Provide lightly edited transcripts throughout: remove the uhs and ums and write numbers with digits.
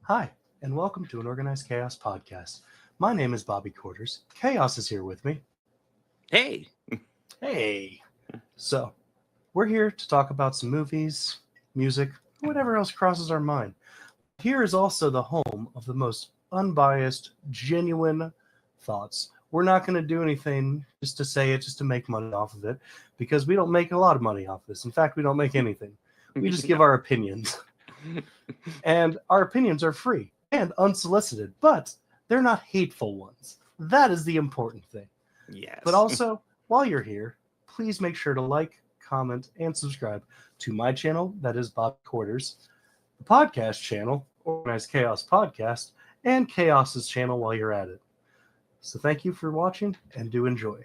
Hi, and welcome to an Organized Chaos podcast. My name is Bobby Quarters. Chaos is here with me. Hey. Hey. So, we're here to talk about some movies, music, whatever else crosses our mind. Here is also the home of the most unbiased, genuine thoughts. We're not going to do anything just to say it, just to make money off of it, because we don't make a lot of money off this. In fact, we don't make anything. We just give our opinions. And our opinions are free and unsolicited, but they're not hateful ones. That is the important thing. Yes. But also, while you're here, please make sure to like, comment, and subscribe to my channel, that is Bob Quarters, the podcast channel, Organized Chaos Podcast, and Chaos's channel while you're at it. So thank you for watching, and do enjoy.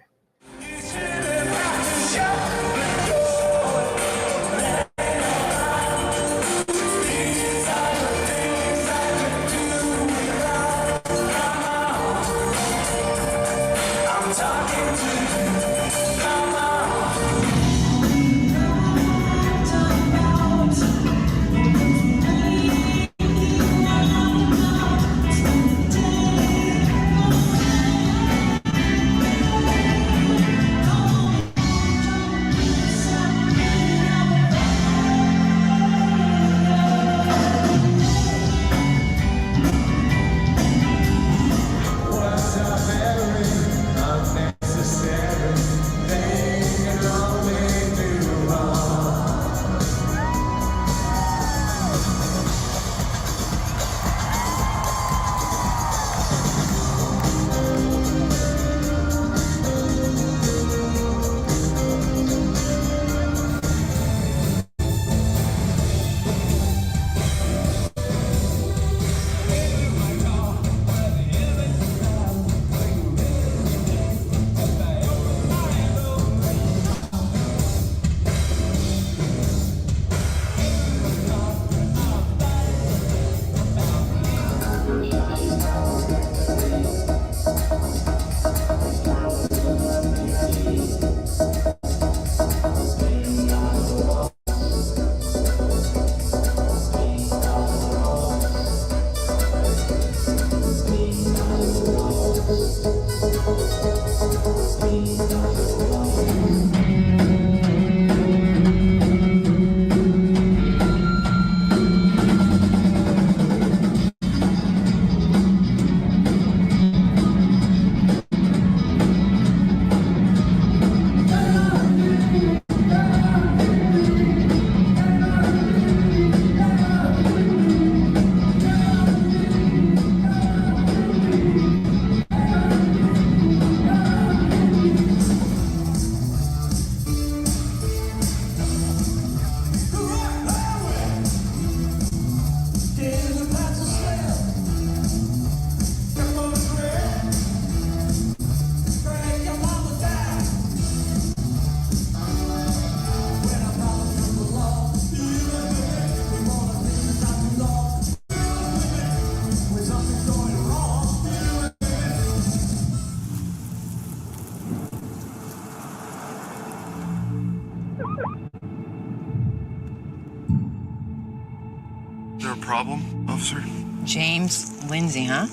Is there a problem, officer? James Lindsay, huh?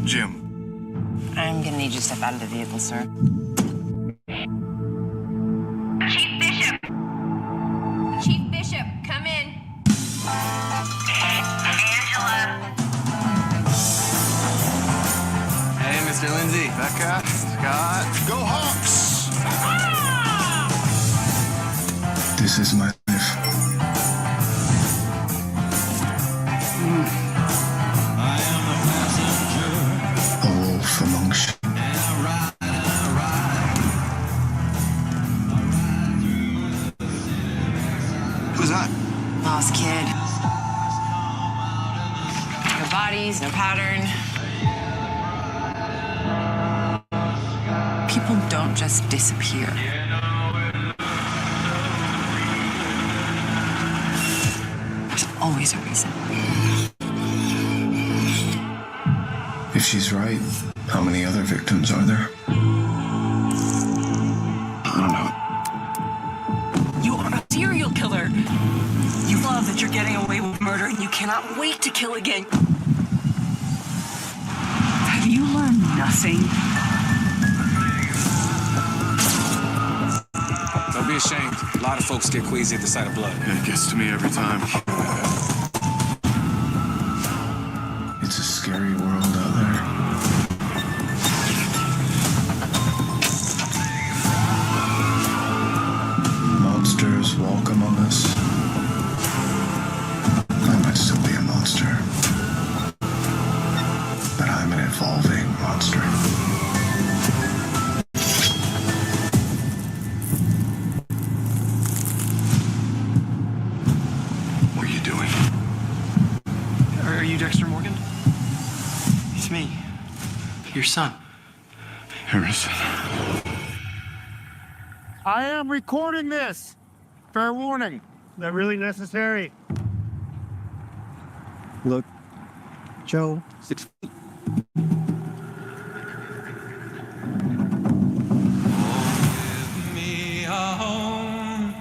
Jim. I'm gonna need you to step out of the vehicle, sir. Chief Bishop! Chief Bishop, come in. Angela. Hey, Mr. Lindsay. Becca. Scott. Go Hawks! This is my life. A wolf among sheep. Who's that? Lost kid. No bodies, no pattern. People don't just disappear. There's always a reason. If she's right, how many other victims are there? I don't know. You are a serial killer. You love that you're getting away with murder. murder and you cannot wait to kill again. Have you learned nothing? Don't be ashamed. A lot of folks get queasy at the sight of blood. Yeah, it gets to me every time. It's a scary world out there. Monsters walk among us. I might still be a monster, but I'm an evolving monster. What are you doing? Are you Dexter Morgan? It's me, your son. Harrison. I am recording this. Fair warning. Not really necessary. Look, Joe, 6 feet. Me a home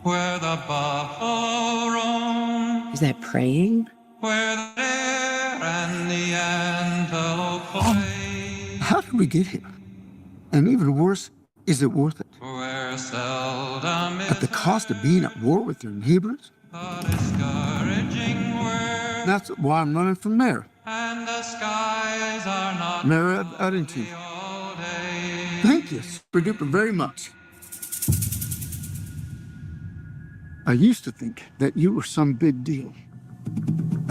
where the buffalo roam, Is that praying? where the deer and the antelope play, How did we get here? And even worse, is it worth it? where seldom At the is cost of being at war with your neighbors? a discouraging word, That's why I'm running for mayor. and the skies are not Mayor of Eddington. all day. Thank you, super duper very much. I used to think that you were some big deal.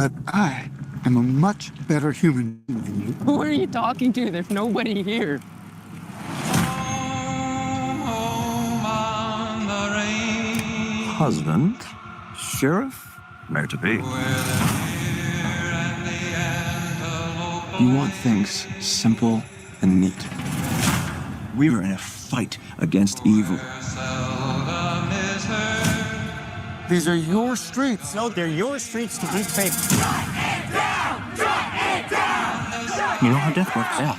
But I am a much better human being than you. Who are you talking to? There's nobody here. Home, home on the range, Husband, sheriff, mayor to be. where the deer and the antelope You want things simple and neat. We were in a fight against evil. seldom is heard. These are your streets. No, they're your streets to be safe. You know how death works out.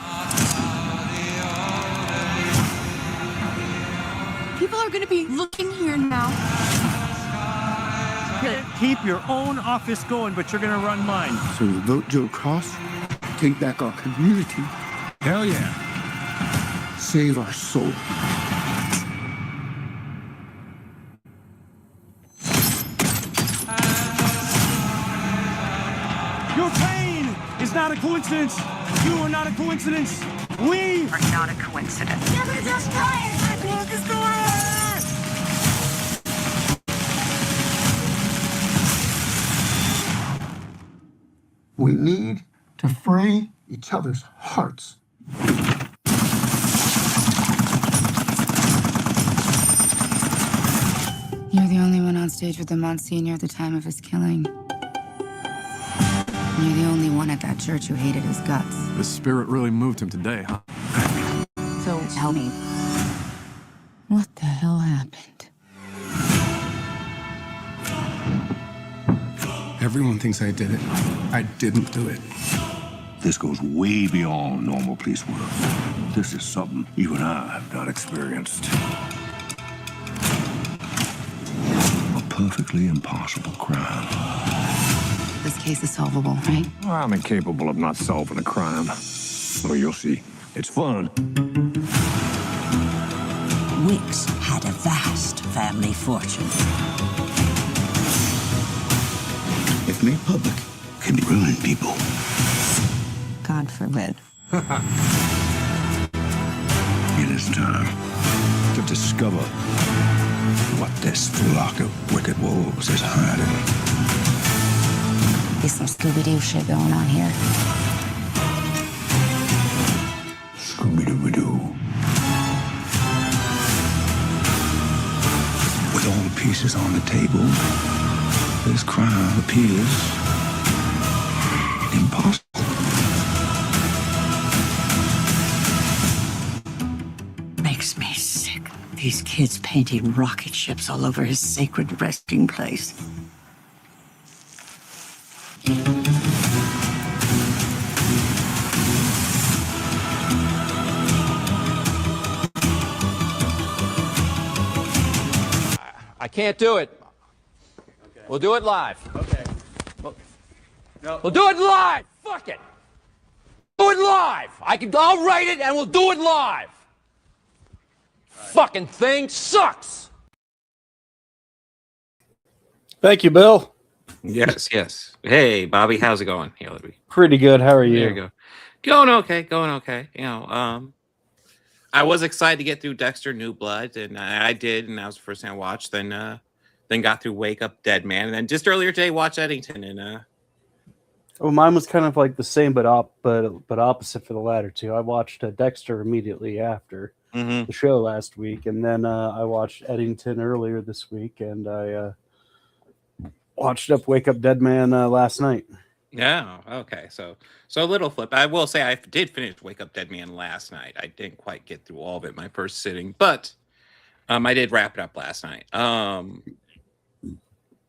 People are gonna be looking here now. Keep your own office going, but you're gonna run mine. So you vote Joe Cross, take back our community. Hell yeah. Save our soul. Your pain is not a coincidence. You are not a coincidence. We Are not a coincidence. We need to free each other's hearts. You're the only one on stage with the Monsignor at the time of his killing. You're the only one at that church who hated his guts. The spirit really moved him today, huh? So tell me, what the hell happened? Everyone thinks I did it. I didn't do it. This goes way beyond normal police work. This is something you and I have not experienced. A perfectly impossible crime. This case is solvable, right? I'm incapable of not solving a crime. Oh, you'll see. It's fun. Wicks had a vast family fortune. If made public, can ruin people. God forbid. It is time to discover what this flock of wicked wolves is hiding. There's some Scooby-Doo shit going on here. Scooby-Doo. With all the pieces on the table, this crime appears impossible. Makes me sick. These kids painting rocket ships all over his sacred resting place. I can't do it. We'll do it live. Okay. We'll do it live. Fuck it. Do it live. I'll write it and we'll do it live. Fucking thing sucks. Thank you, Bill. Yes, yes. Hey, Bobby, how's it going? Here, let me. Pretty good. How are you? There you go. Going okay. Going okay. You know, I was excited to get through Dexter New Blood, and I did, and that was the first thing I watched. Then got through Wake Up Dead Man, and then just earlier today watched Eddington, and Well, mine was kind of like the same, but opposite for the latter two. I watched Dexter immediately after the show last week, and then I watched Eddington earlier this week, and I watched Wake Up Dead Man last night. Yeah. Okay. So a little flip. I will say I did finish Wake Up Dead Man last night. I didn't quite get through all of it my first sitting, but I did wrap it up last night.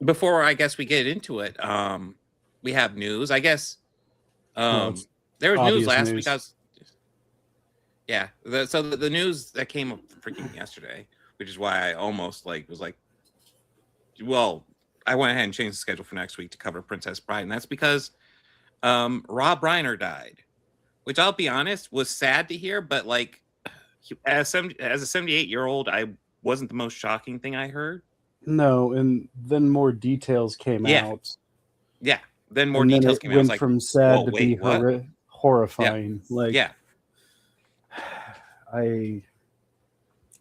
Before I guess we get into it, we have news. I guess there was news last week. The news that came up freaking yesterday, which is why I almost was like, well, I went ahead and changed the schedule for next week to cover Princess Bride, and that's because Rob Reiner died, which I'll be honest was sad to hear, but like as a 78-year-old, I wasn't the most shocking thing I heard. No, and then more details came out. Yeah, then more details came out. Went Like, from sad to wait, be horrifying.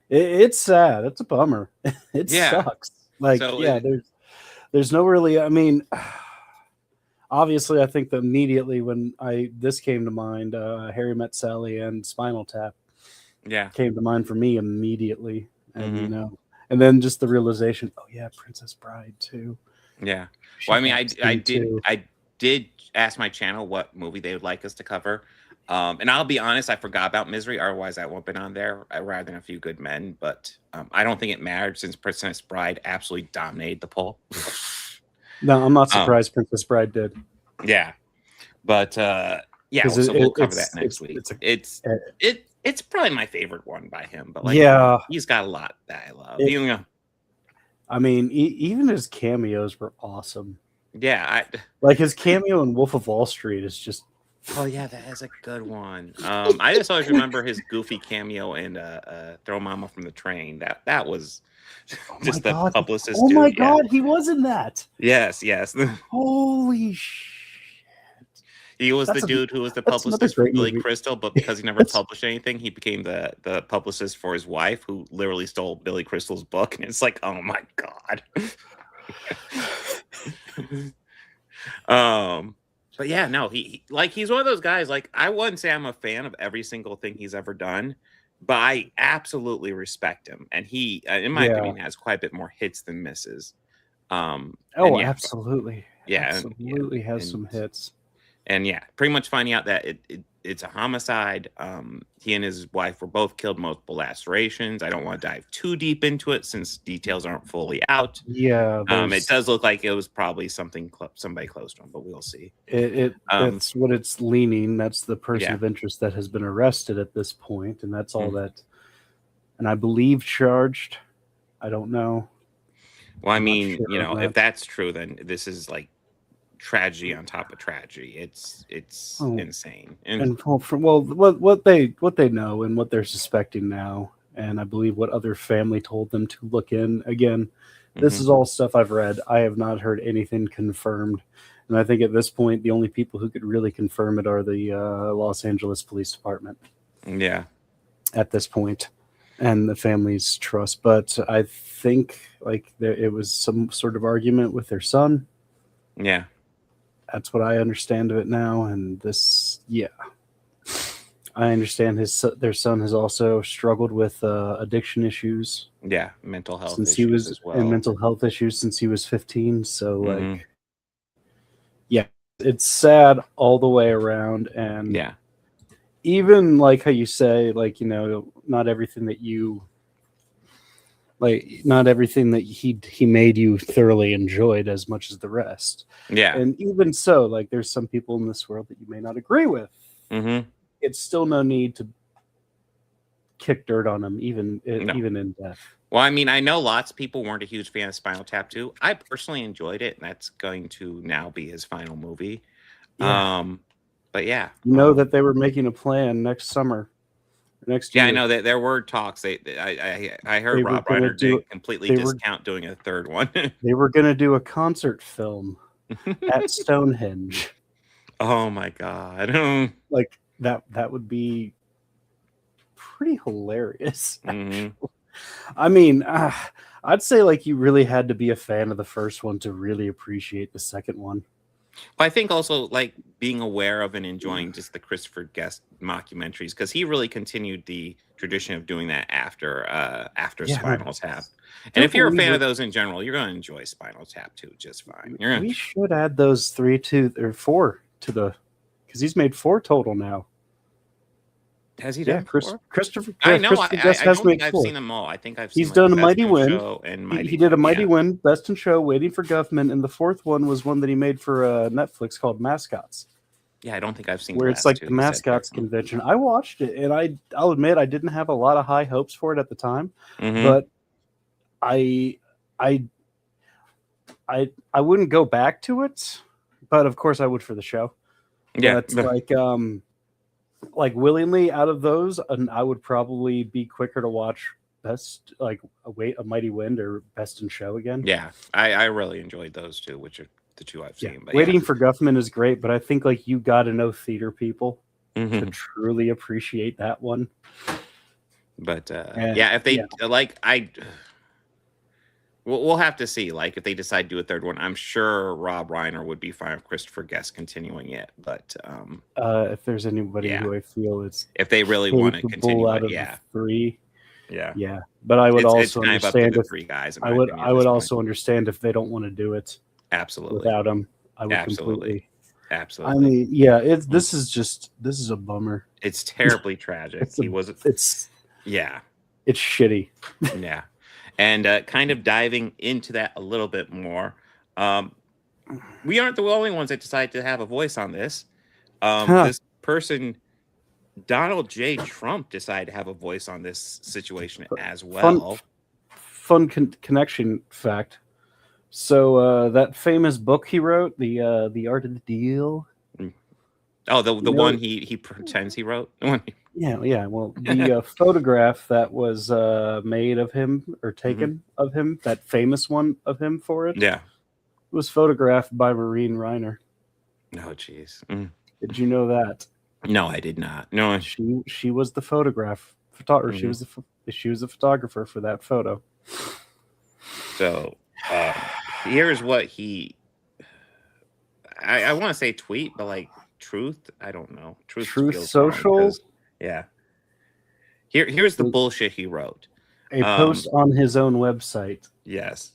It's sad. It's a bummer. It sucks. There's no really. I mean, obviously, I think that immediately when this came to mind, Harry Met Sally and Spinal Tap, came to mind for me immediately, and and then just the realization, oh yeah, Princess Bride too. Yeah. Well, I mean, I did ask my channel what movie they would like us to cover. And I'll be honest, I forgot about Misery. Otherwise, that won't have been on there rather than A Few Good Men. But I don't think it mattered since Princess Bride absolutely dominated the poll. No, I'm not surprised Princess Bride did. Yeah. But so we'll cover that next week. It's probably my favorite one by him. But he's got a lot that I love. I mean, even his cameos were awesome. Yeah. Like his cameo in Wolf of Wall Street is just... Oh yeah, that is a good one. I just always remember his goofy cameo in "Throw Mama from the Train." That was just the publicist. Oh my god, he was in that. Yes. Holy shit! He was the dude who was the publicist for Billy Crystal, but because he never published anything, he became the publicist for his wife, who literally stole Billy Crystal's book. And it's like, oh my god. But yeah, no, he's one of those guys. Like, I wouldn't say I'm a fan of every single thing he's ever done, but I absolutely respect him, and he, in my opinion, has quite a bit more hits than misses. Absolutely, absolutely has some hits. And pretty much finding out that it's a homicide. He and his wife were both killed, multiple lacerations. I don't want to dive too deep into it since details aren't fully out. Yeah. It does look like it was probably somebody close to him, but we'll see. That's what it's leaning. That's the person of interest that has been arrested at this point, and that's all that. And I believe charged. I don't know. Well, I mean, if that's true, then this is like tragedy on top of tragedy. It's insane. And what they know and what they're suspecting now, and I believe what other family told them to look in. Again, this is all stuff I've read. I have not heard anything confirmed, and I think at this point the only people who could really confirm it are the Los Angeles Police Department. Yeah. At this point, and the family's trust. But I think it was some sort of argument with their son. Yeah. That's what I understand of it now, and I understand their son has also struggled with addiction issues. Yeah, mental health since issues he was as well. And mental health issues since he was 15. So it's sad all the way around, and even like how you say, not everything that he made you thoroughly enjoyed as much as the rest. Yeah. And even so, there's some people in this world that you may not agree with. Mm-hmm. It's still no need to kick dirt on him, even in death. Well, I mean, I know lots of people weren't a huge fan of Spinal Tap 2. I personally enjoyed it, and that's going to now be his final movie. Yeah. But yeah, that they were making a plan next summer, next year. Yeah, I know that there were talks. I heard Rob Reiner did completely discount doing a third one. They were going to do a concert film at Stonehenge. Oh my god! Like that would be pretty hilarious. I mean, I'd say like you really had to be a fan of the first one to really appreciate the second one. Well, I think also like being aware of and enjoying just the Christopher Guest mockumentaries, because he really continued the tradition of doing that after Spinal Tap. And if you're a fan of those in general, you're going to enjoy Spinal Tap 2 just fine. We should add those 4 to the, because he's made 4 total now. Has he done? Christopher. I know. Christopher Guest I has don't made think I've 4. seen them all. I think He's done a Mighty Wind. He did a Mighty Wind, Wind, Best in Show, Waiting for Guffman, and the 4th one was one that he made for Netflix called Mascots. Yeah, I don't think I've seen. Where it's like the Mascots convention. I watched it, and I'll admit I didn't have a lot of high hopes for it at the time, but I wouldn't go back to it, but of course I would for the show. Yeah, but like willingly out of those, and I would probably be quicker to watch Best a Mighty Wind or Best in Show again. Yeah, I really enjoyed those two, which are the 2 I've seen. But Waiting for Guffman is great, but I think like you got to know theater people to truly appreciate that one. But if they we'll have to see. Like if they decide to do a third one, I'm sure Rob Reiner would be fine with Christopher Guest continuing it. But if there's anybody who I feel it's if they really want to continue out it, of the 3. Yeah. But I would It's also kind of up to understand the if 3 guys. I would also understand if they don't want to do it. Absolutely. Without him, I would completely. Absolutely. I mean, yeah, this is a bummer. It's terribly tragic. It's shitty. Yeah. And kind of diving into that a little bit more, we aren't the only ones that decided to have a voice on this. This person, Donald J. Trump, decided to have a voice on this situation as well. Fun connection fact. So that famous book he wrote, the Art of the Deal. Oh, the one he pretends he wrote. Yeah. Well, the photograph that was made of him or taken of him, that famous one of him for it, was photographed by Rian Reiner. Oh, jeez. Did you know that? No, I did not. No, she was the photographer. She was the photographer for that photo. So here's what I want to say tweet, but like Truth, I don't know. Truth Social. Yeah. Here's the bullshit he wrote. A post on his own website. Yes.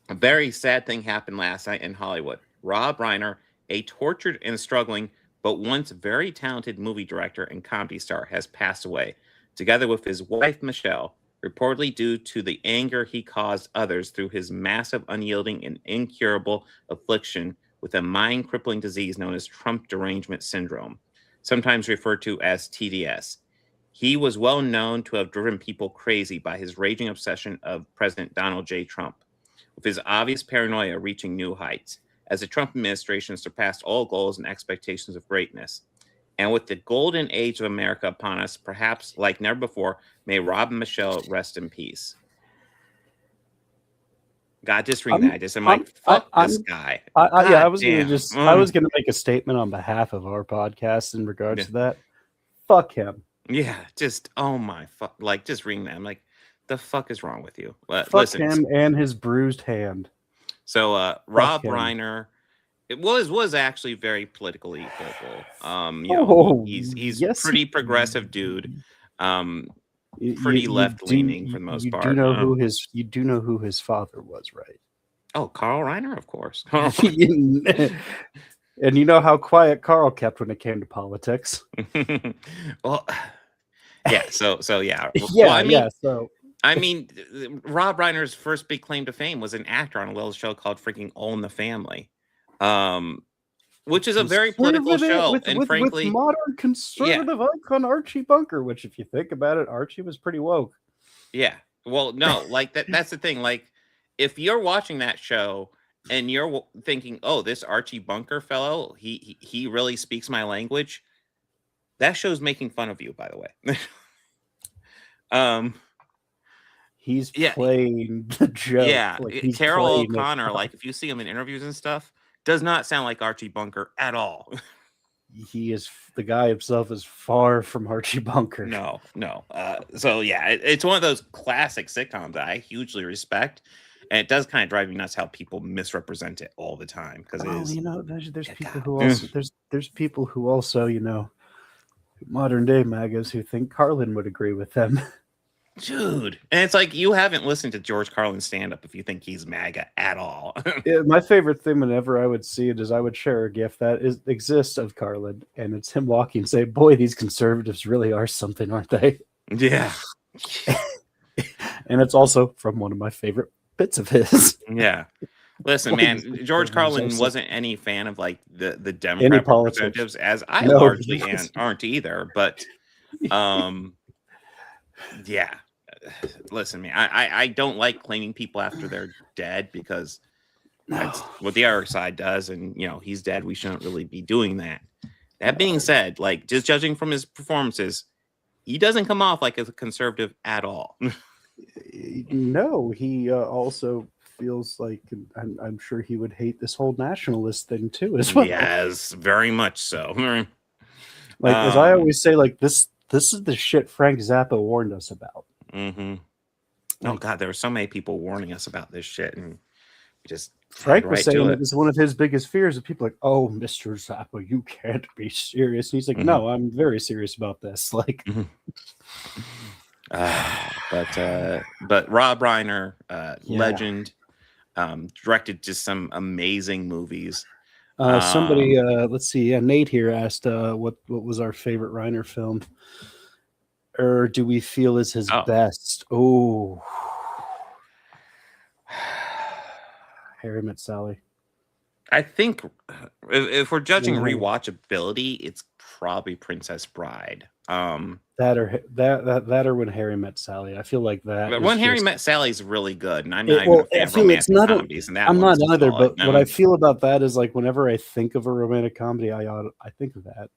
A very sad thing happened last night in Hollywood. Rob Reiner, a tortured and struggling but once very talented movie director and comedy star, has passed away, together with his wife Michelle, reportedly due to the anger he caused others through his massive, unyielding, and incurable affliction with a mind-crippling disease known as Trump derangement syndrome, sometimes referred to as TDS. He was well known to have driven people crazy by his raging obsession of President Donald J. Trump, with his obvious paranoia reaching new heights, as the Trump administration surpassed all goals and expectations of greatness. And with the golden age of America upon us, perhaps like never before, may Rob and Michelle rest in peace. God, just read that. I'm like, fuck this guy. I was gonna make a statement on behalf of our podcast in regards to that. Fuck him. Yeah, just oh my fuck, like just reading that. I'm like, the fuck is wrong with you? Fuck him and his bruised hand. So Rob Reiner, it was actually very politically vocal. He's pretty progressive dude. Pretty left leaning for the most part. You do know who his father was, right? Oh, Carl Reiner, of course. And you know how quiet Carl kept when it came to politics. Well, yeah. So yeah. I mean, Rob Reiner's first big claim to fame was an actor on a little show called freaking All in the Family. which is a very political show, and frankly, with modern conservative icon Archie Bunker. Which, if you think about it, Archie was pretty woke. Yeah. Well, no, like that's the thing. Like, if you're watching that show and you're thinking, "Oh, this Archie Bunker fellow, he really speaks my language," that show's making fun of you, by the way. He's playing the joke. Yeah, like Carol O'Connor, like if you see him in interviews and stuff, does not sound like Archie Bunker at all. He is the guy himself is far from Archie Bunker. No. So yeah, it's one of those classic sitcoms that I hugely respect, and it does kind of drive me nuts how people misrepresent it all the time. Because there's people who also there's people who also modern day MAGAs who think Carlin would agree with them. Dude, and it's like you haven't listened to George Carlin's stand-up if you think he's MAGA at all. My favorite thing whenever I would see it is I would share a GIF that exists of Carlin, and it's him walking and say, "Boy, these conservatives really are something, aren't they?" Yeah. And it's also from one of my favorite bits of his. Yeah. Listen, man, George Carlin wasn't any fan of like the Democrat representatives, as I largely aren't either. But yeah. Listen, man, I don't like claiming people after they're dead because that's what the other side does, and he's dead. We shouldn't really be doing that. That being said, like just judging from his performances, he doesn't come off like a conservative at all. No, he also feels like, I'm sure he would hate this whole nationalist thing too as well. Yes, very much so. Like as I always say, like this is the shit Frank Zappa warned us about. Mm-hmm. Oh God, there were so many people warning us about this shit, and we just Frank was saying it was one of his biggest fears. Of people like, "Oh, Mr. Zappa, you can't be serious." And he's like, "No, I'm very serious about this." Like, but Rob Reiner, legend, directed just some amazing movies. Somebody, let's see, Nate here asked, what was our favorite Reiner film? Or do we feel is his best? Oh, Harry Met Sally. I think if we're judging rewatchability, it's probably Princess Bride. That or When Harry Met Sally. I feel like that. But When Harry Met Sally is really good, and I'm not even a fan of romantic comedies. And that I'm not either. But what I feel about that is like whenever I think of a romantic comedy, I think of that.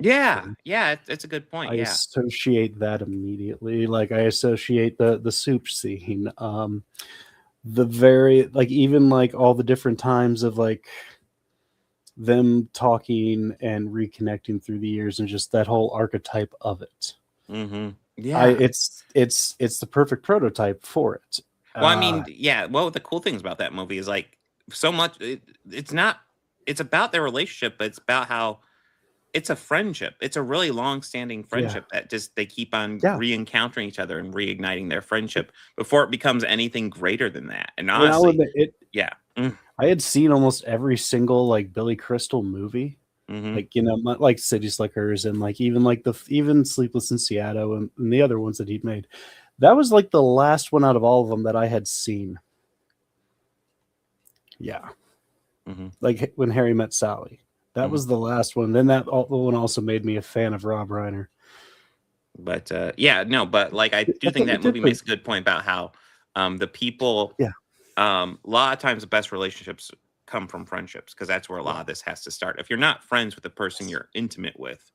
Yeah, it's a good point. I associate that immediately. Like I associate the soup scene, the very like even like all the different times of like them talking and reconnecting through the years, and just that whole archetype of it. Mm-hmm. Yeah, it's the perfect prototype for it. Well, I mean, yeah. Well, the cool things about that movie is like so much. It's about their relationship, but it's about how. It's a friendship. It's a really long-standing friendship that just they keep on re-encountering each other and reigniting their friendship before it becomes anything greater than that. And honestly, I had seen almost every single like Billy Crystal movie, like like City Slickers and like even Sleepless in Seattle and the other ones that he'd made. That was like the last one out of all of them that I had seen. Yeah, like When Harry Met Sally. That was the last one. Then that one also made me a fan of Rob Reiner. But but like I do think that movie makes a good point about how the people, a lot of times the best relationships come from friendships, because that's where a lot of this has to start. If you're not friends with the person you're intimate with,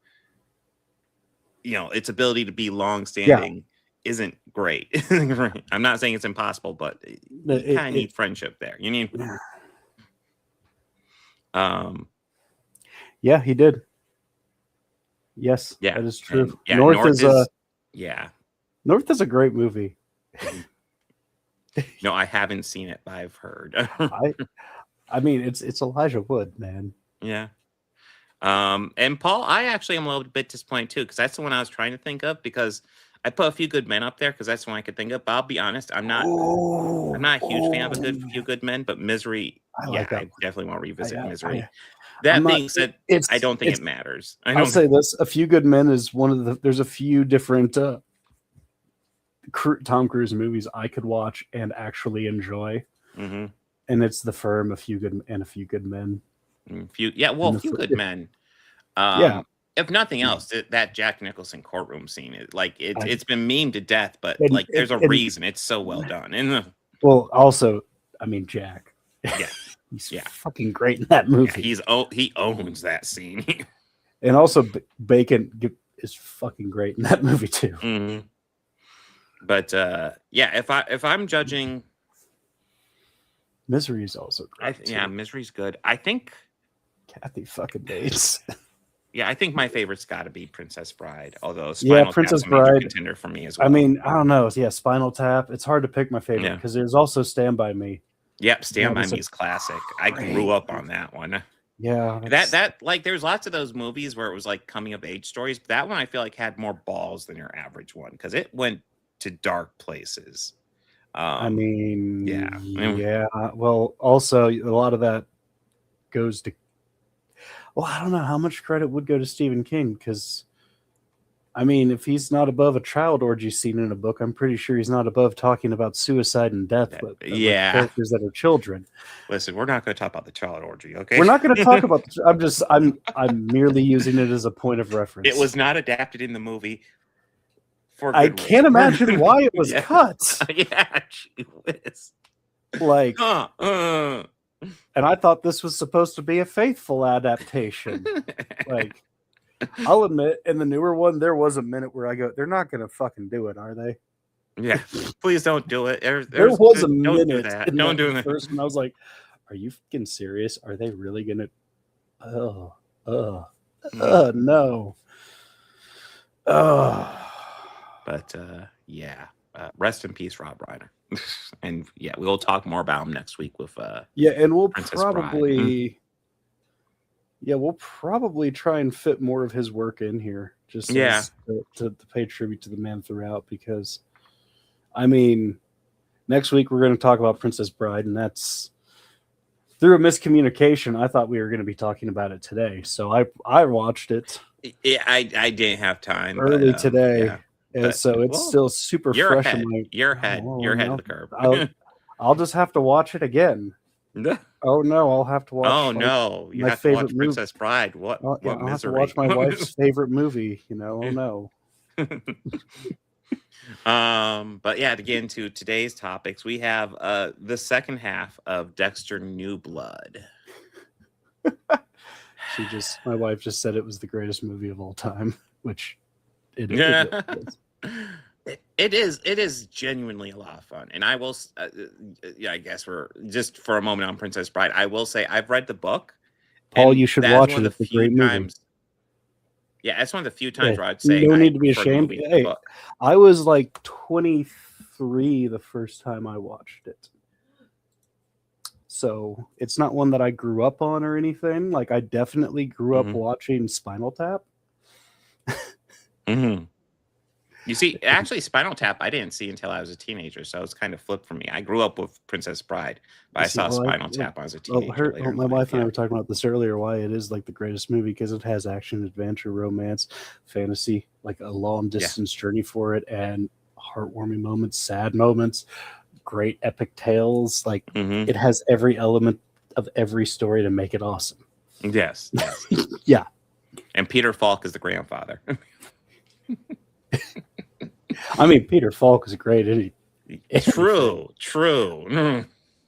its ability to be long-standing isn't great. I'm not saying it's impossible, but you kind of need friendship there. You need. Yeah, he did. Yes, that is true. And, North is North is a great movie. No, I haven't seen it, but I've heard. I mean, it's Elijah Wood, man. Yeah. And Paul, I actually am a little bit disappointed too, because that's the one I was trying to think of, because I put A Few Good Men up there because that's the one I could think of. But I'll be honest, I'm not a huge fan of Few Good Men, but Misery, I definitely want to revisit Misery. That being said, I don't think it matters. I'll say this: A Few Good Men is one of the. There's a few different Tom Cruise movies I could watch and actually enjoy, and it's The Firm, A Few Good Men. Few Good Men. Yeah. If nothing else, that Jack Nicholson courtroom scene, it's been memed to death, but there's a reason it's so well done. And well, also, I mean, Jack. Yeah, he's fucking great in that movie. Yeah, he owns that scene. And also, Bacon is fucking great in that movie too. Mm-hmm. But if I'm judging, Misery is also great. Misery's good. I think Kathy fucking Bates. Yeah, I think my favorite's got to be Princess Bride. Although Princess Tap's a major Bride contender for me as well. I mean, I don't know. Yeah, Spinal Tap. It's hard to pick my favorite because there's also Stand By Me. Yep, Stand By Me is classic. I grew up on that one. Yeah, that there's lots of those movies where it was like coming of age stories, but that one I feel like had more balls than your average one because it went to dark places. I mean, yeah. Well, also a lot of that goes to. Well, I don't know how much credit would go to Stephen King because, I mean, if he's not above a child orgy scene in a book, I'm pretty sure he's not above talking about suicide and death with characters that are children. Listen, we're not going to talk about the child orgy, okay? We're not going to talk about. I'm merely using it as a point of reference. It was not adapted in the movie. I can't imagine why it was cut. Yeah, gee whiz. Like. And I thought this was supposed to be a faithful adaptation. Like, I'll admit, in the newer one, there was a minute where I go, they're not going to fucking do it, are they? Yeah, please don't do it. There was a minute. Do that. Don't do that. First, and I was like, are you fucking serious? Are they really going to? No. But, rest in peace, Rob Reiner. And we'll talk more about him next week with and we'll Princess probably Bride. We'll probably try and fit more of his work in here just to pay tribute to the man throughout, because I mean, next week we're going to talk about Princess Bride, and that's through a miscommunication. I thought we were going to be talking about it today, so I watched it. Yeah, I didn't have time early today. So it's still super fresh. You're ahead of the curve. I'll just have to watch it again. Oh no, I'll have to watch. Oh no, you have to watch Princess Bride. What I'll misery! have to watch my wife's favorite movie. Oh no. But to get into today's topics, we have the second half of Dexter: New Blood. My wife just said it was the greatest movie of all time, which it is. Yeah. It is genuinely a lot of fun, and I will. I guess we're just for a moment on Princess Bride. I will say I've read the book. Paul, you should watch it. It's a great movie. Yeah, that's one of the few times where I'd say no need to be ashamed. Hey, I was like 23 the first time I watched it, so it's not one that I grew up on or anything. Like I definitely grew up watching Spinal Tap. Mm-hmm. You see, actually, Spinal Tap I didn't see until I was a teenager, so it's kind of flipped for me. I grew up with Princess Bride, but I saw Spinal Tap when I was a teenager. My wife and I were talking about this earlier, why it is like the greatest movie, because it has action, adventure, romance, fantasy, like a long distance journey for it, and heartwarming moments, sad moments, great epic tales. Like it has every element of every story to make it awesome. Yes. Yeah. And Peter Falk is the grandfather. I mean, Peter Falk is great, isn't he? True.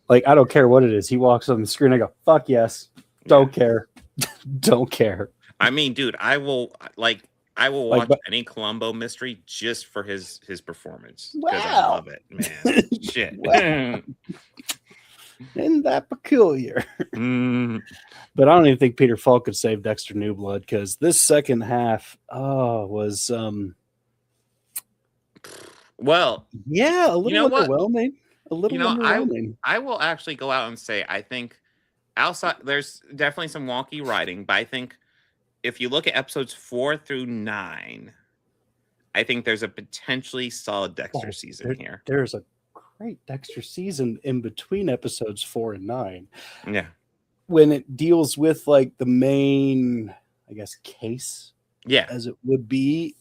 Like, I don't care what it is. He walks on the screen, I go, fuck yes. Don't care. Don't care. I mean, dude, I will watch any Columbo mystery just for his performance. Because I love it, man. Shit. Wow. Isn't that peculiar? But I don't even think Peter Falk could save Dexter New Blood, because this second half was a little underwhelming. Underwhelming. I will actually go out and say I think outside there's definitely some wonky writing, but I think if you look at episodes 4 through 9, I think there's a potentially solid Dexter season here. There's a great Dexter season in between episodes 4 and 9. Yeah. When it deals with like the main, I guess, case. Yeah. As it would be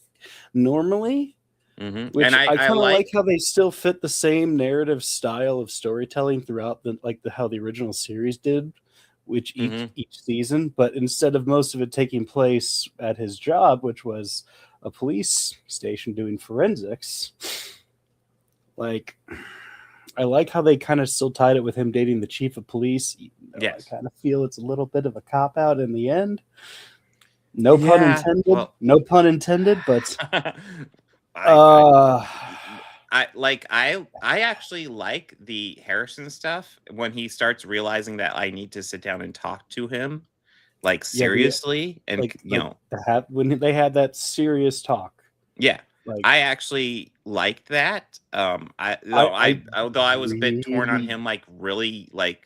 normally. Mm-hmm. Which And I kind of like how they still fit the same narrative style of storytelling throughout how the original series did, which each season, but instead of most of it taking place at his job, which was a police station doing forensics, like I like how they kind of still tied it with him dating the chief of police. I kind of feel it's a little bit of a cop out in the end. No pun intended. Well, no pun intended, but I actually like the Harrison stuff when he starts realizing that I need to sit down and talk to him, like seriously, and like, you know, when they had that serious talk. Yeah, like, I actually liked that. Although I was a bit torn on him, like really, like,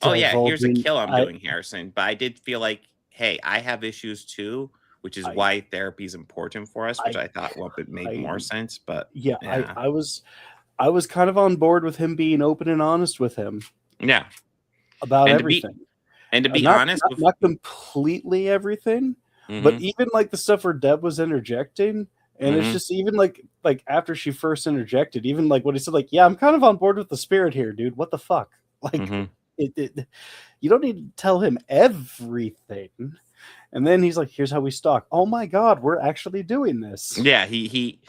oh yeah, here's a kill I'm doing, Harrison. But I did feel like, hey, I have issues too, which is why therapy is important for us, which I thought it made more sense. But I was kind of on board with him being open and honest with him. Yeah, about everything. To be honest, not completely everything, but even like the stuff where Deb was interjecting. And it's just even like after she first interjected, even like what he said, like, yeah, I'm kind of on board with the spirit here, dude. What the fuck? Like, you don't need to tell him everything. And then he's like, here's how we stalk. Oh my God, we're actually doing this. Yeah, he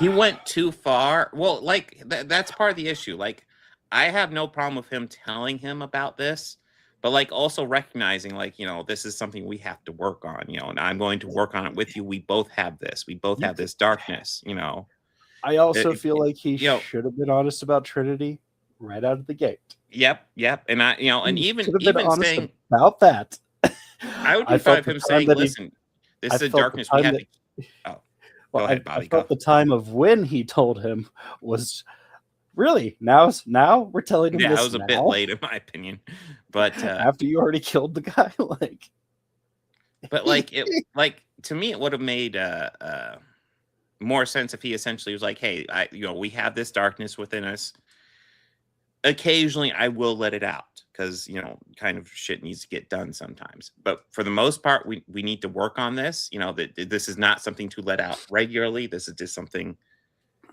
went too far. Well, like that's part of the issue. Like, I have no problem with him telling him about this, but like also recognizing, like, you know, this is something we have to work on, you know, and I'm going to work on it with you. We both have this. We both have this darkness, you know. I also feel like he should have been honest about Trinity right out of the gate. Yep. And I, you know, and even saying about that, I would be fine with him saying, listen, this is a darkness we have to. Oh, go ahead, Bobby. I felt the time of when he told him was really now we're telling him. Yeah, this that was a bit late in my opinion, but after you already killed the guy, like. But like to me, it would have made more sense if he essentially was like, hey, we have this darkness within us. Occasionally I will let it out because, you know, kind of shit needs to get done sometimes. But for the most part, we need to work on this. You know, that this is not something to let out regularly. This is just something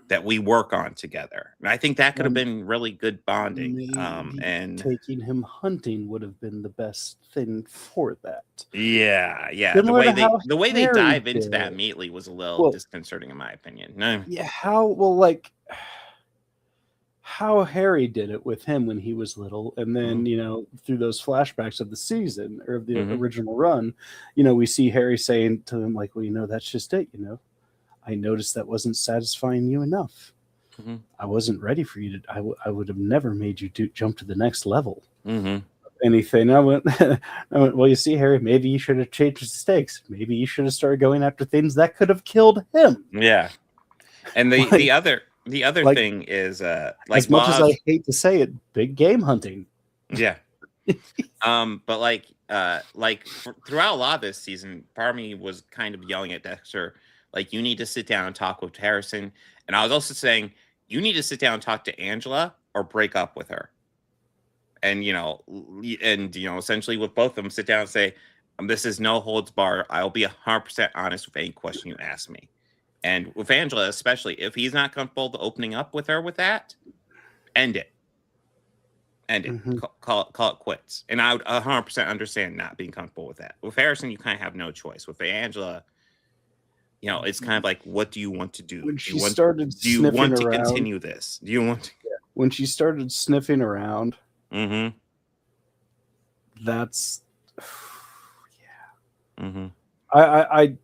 that we work on together. And I think that could have been really good bonding. And taking him hunting would have been the best thing for that. Yeah. Similar the way they dive into that immediately was a little disconcerting in my opinion. No. Yeah, how Harry did it with him when he was little, and then you know, through those flashbacks of the season or of the original run, you know, we see Harry saying to him, like, well, you know, that's just it, you know, I noticed that wasn't satisfying you enough. I wasn't ready for you to I would have never made you jump to the next level. Anything. I went, well, you see, Harry, maybe you should have changed the stakes. Maybe you should have started going after things that could have killed him. Yeah. And the other thing is like, as much as I hate to say it, big game hunting. Yeah. But like throughout a lot of this season, part of me was kind of yelling at Dexter, like, you need to sit down and talk with Harrison. And I was also saying, you need to sit down and talk to Angela or break up with her. And, you know, essentially with both of them, sit down and say, this is no holds bar. I'll be 100% honest with any question you ask me. And with Angela, especially, if he's not comfortable opening up with her with that, end it. Call it quits. And I would 100% understand not being comfortable with that. With Harrison, you kind of have no choice. With Angela, you know, it's kind of like, what do you want to do? When she do you want to continue this? Do you want to? When she started sniffing around, that's I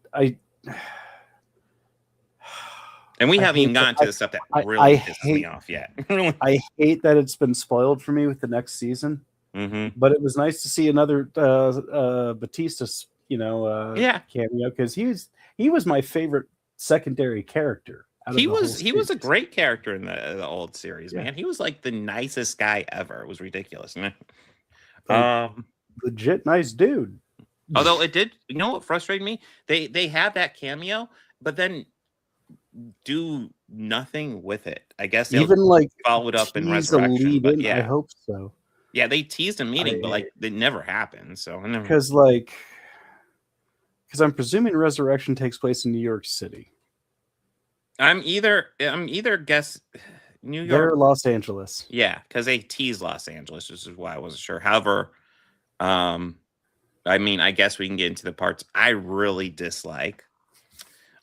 and we haven't even gotten to the stuff that really pisses me off yet. I hate that it's been spoiled for me with the next season. But it was nice to see another Batista, you know, cameo, because he was my favorite secondary character. He was a great character in the old series, man. He was like the nicest guy ever. It was ridiculous. Legit nice dude. Although it did, you know what frustrated me? They have that cameo, but then do nothing with it. I guess even like followed up in Resurrection. But yeah, I hope so. Yeah, they teased a meeting, but like it never happened. So because I'm presuming Resurrection takes place in New York City. I'm either guess New York or Los Angeles. Yeah, because they teased Los Angeles, which is why I wasn't sure. However, I mean, I guess we can get into the parts I really dislike.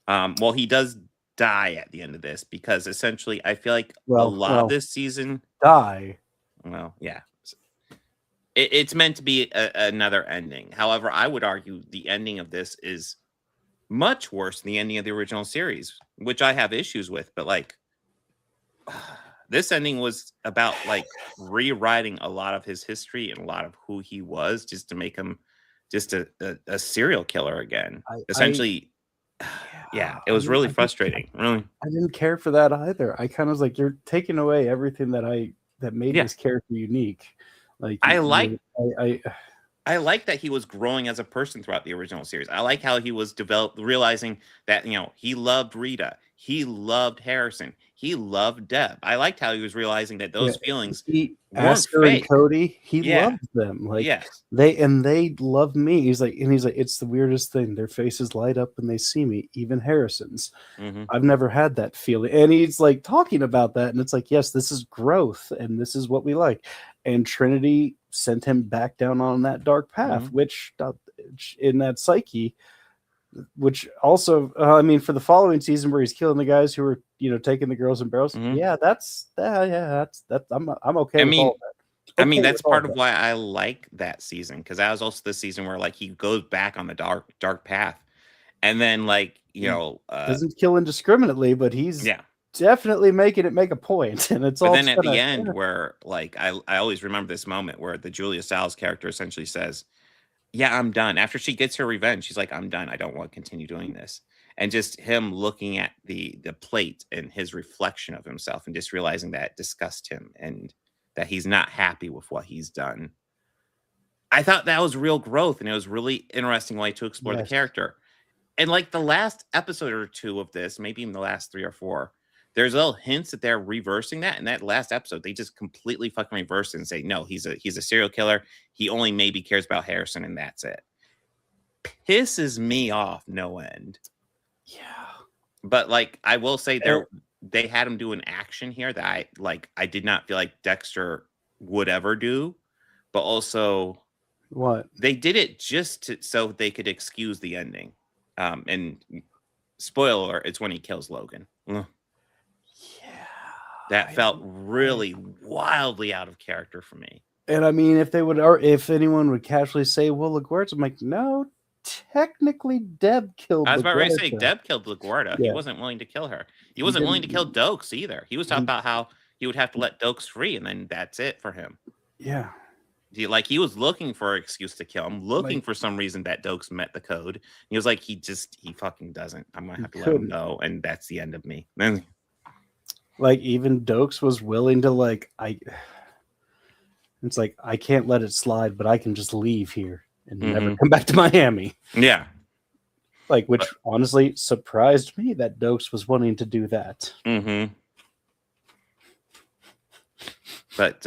Well, he does die at the end of this because essentially I feel like a lot of this season die. Well, yeah. It's meant to be another ending. However, I would argue the ending of this is much worse than the ending of the original series, which I have issues with. But like, this ending was about like rewriting a lot of his history and a lot of who he was, just to make him just a serial killer again. Essentially, yeah, it was really frustrating. Really, I didn't care for that either. I kind of was like, you're taking away everything that made this character unique. Like, I like that he was growing as a person throughout the original series. I like how he was realizing that, he loved Rita, he loved Harrison, he loved Deb. I liked how he was realizing that those feelings Oscar weren't fake. and Cody, he loved them. Like, they love me. He's like, it's the weirdest thing. Their faces light up when they see me, even Harrison's. I've never had that feeling. And he's like talking about that, and it's like, yes, this is growth, and this is what we like. And Trinity sent him back down on that dark path, which in that psyche, which also, I mean, for the following season where he's killing the guys who were, taking the girls in barrels. Yeah, that's I'm okay. I mean, with all that. I mean, that's part of why I like that season, because that was also the season where like he goes back on the dark path, and then like doesn't kill indiscriminately, but he's definitely making it make a point, and it's but all. Then at the end, where like I always remember this moment where the Julia Stiles character essentially says, "Yeah, I'm done." After she gets her revenge, she's like, "I'm done. I don't want to continue doing this." And just him looking at the plate and his reflection of himself, and just realizing that it disgusts him and that he's not happy with what he's done. I thought that was real growth, and it was really interesting way to explore the character. And like the last episode or two of this, maybe even the last 3 or 4. There's little hints that they're reversing that. In that last episode, they just completely fucking reverse it and say, no, he's a serial killer. He only maybe cares about Harrison, and that's it. Pisses me off no end. Yeah. But like, I will say they had him do an action here that I did not feel like Dexter would ever do. But also, what? They did it just so they could excuse the ending. And spoiler, it's when he kills Logan. That felt really wildly out of character for me. And I mean, if they would, or if anyone would casually say, "Well, LaGuardia," I'm like, no, technically, Deb killed. I was about LaGuardia. ready to say Deb killed LaGuardia. He wasn't willing to kill her. He wasn't willing to kill Dokes either. He was talking about how he would have to let Dokes free, and then that's it for him. Yeah. He was looking for an excuse to kill him, looking for some reason that Dokes met the code. He was like, he fucking doesn't. I'm gonna have to let him know, and that's the end of me. Then. Like, even Dokes was willing to it's like, I can't let it slide, but I can just leave here and never come back to Miami. Yeah. Like, which honestly surprised me that Dokes was wanting to do that. But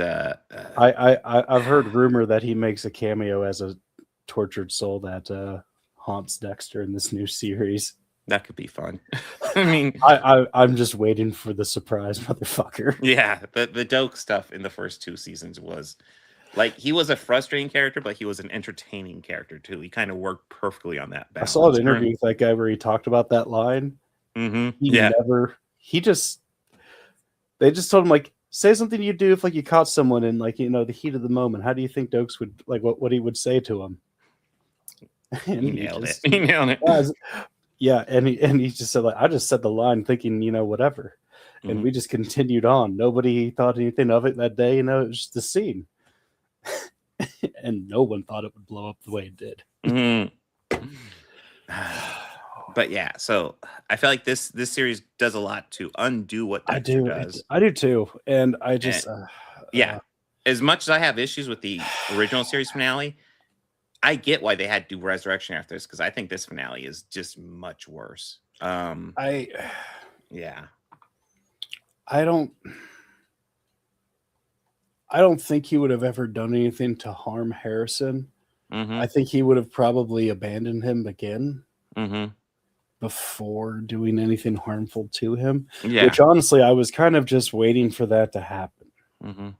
I've heard rumor that he makes a cameo as a tortured soul that haunts Dexter in this new series. That could be fun. I mean, I'm just waiting for the surprise motherfucker. Yeah, the Doke stuff in the first 2 seasons was like, he was a frustrating character, but he was an entertaining character too. He kind of worked perfectly on that balance. I saw an interview with that guy where he talked about that line. They just told him, like, say something you do if like you caught someone in like, the heat of the moment. How do you think Dokes would like what he would say to him? And he nailed it. Yeah, and he just said, like, I just said the line thinking, whatever. And we just continued on. Nobody thought anything of it that day, it was just the scene. And no one thought it would blow up the way it did. But yeah, so I feel like this series does a lot to undo what Dexter does. I do too. And I just as much as I have issues with the original series finale, I get why they had to do Resurrection after this, because I think this finale is just much worse. I don't think he would have ever done anything to harm Harrison. I think he would have probably abandoned him again before doing anything harmful to him. Which honestly, I was kind of just waiting for that to happen.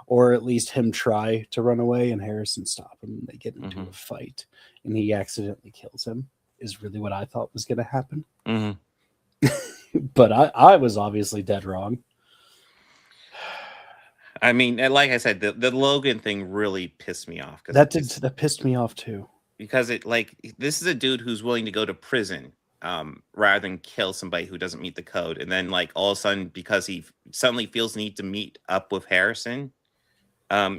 or at least him try to run away and Harrison stop him. They get into Mm-hmm. a fight and he accidentally kills him. Is really what I thought was going to happen. Mm-hmm. But I was obviously dead wrong. I mean, like I said, the Logan thing really pissed me off That pissed me off too. because this is a dude who's willing to go to prison rather than kill somebody who doesn't meet the code, and then like all of a sudden, because he suddenly feels the need to meet up with Harrison,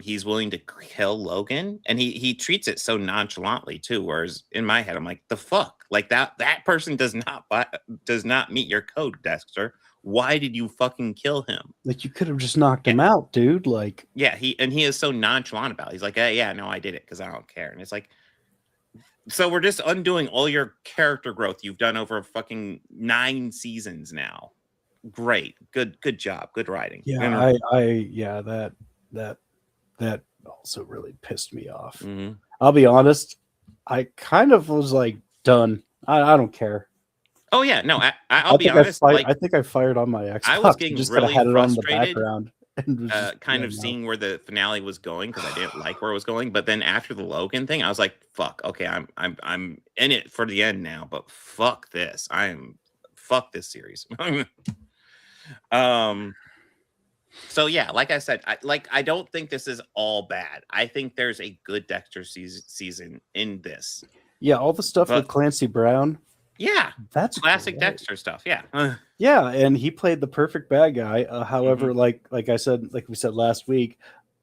he's willing to kill Logan, and he treats it so nonchalantly too. Whereas in my head, I'm like, the fuck, like that person does not meet your code, Dexter. Why did you fucking kill him? Like, you could have just knocked him out, dude. Like, yeah, he is so nonchalant about it. He's like, hey, yeah, no, I did it because I don't care. And it's like, so we're just undoing all your character growth you've done over fucking 9 seasons now. Great, good job, good writing. yeah, that also really pissed me off. Mm-hmm. I'll be honest, I kind of was like done. I don't care. Oh yeah, no, I'll be honest. I think I fired on my Xbox. I was getting just really had it on the frustrated, background, and was just, kind of seeing where the finale was going because I didn't like where it was going. But then after the Logan thing, I was like, "Fuck, okay, I'm in it for the end now." But fuck this, fuck this series. So yeah, like I said, I don't think this is all bad. I think there's a good Dexter season in this. Yeah, all the stuff with Clancy Brown. Yeah, that's classic great. Dexter stuff. Yeah, yeah, and he played the perfect bad guy. However, like I said, like we said last week,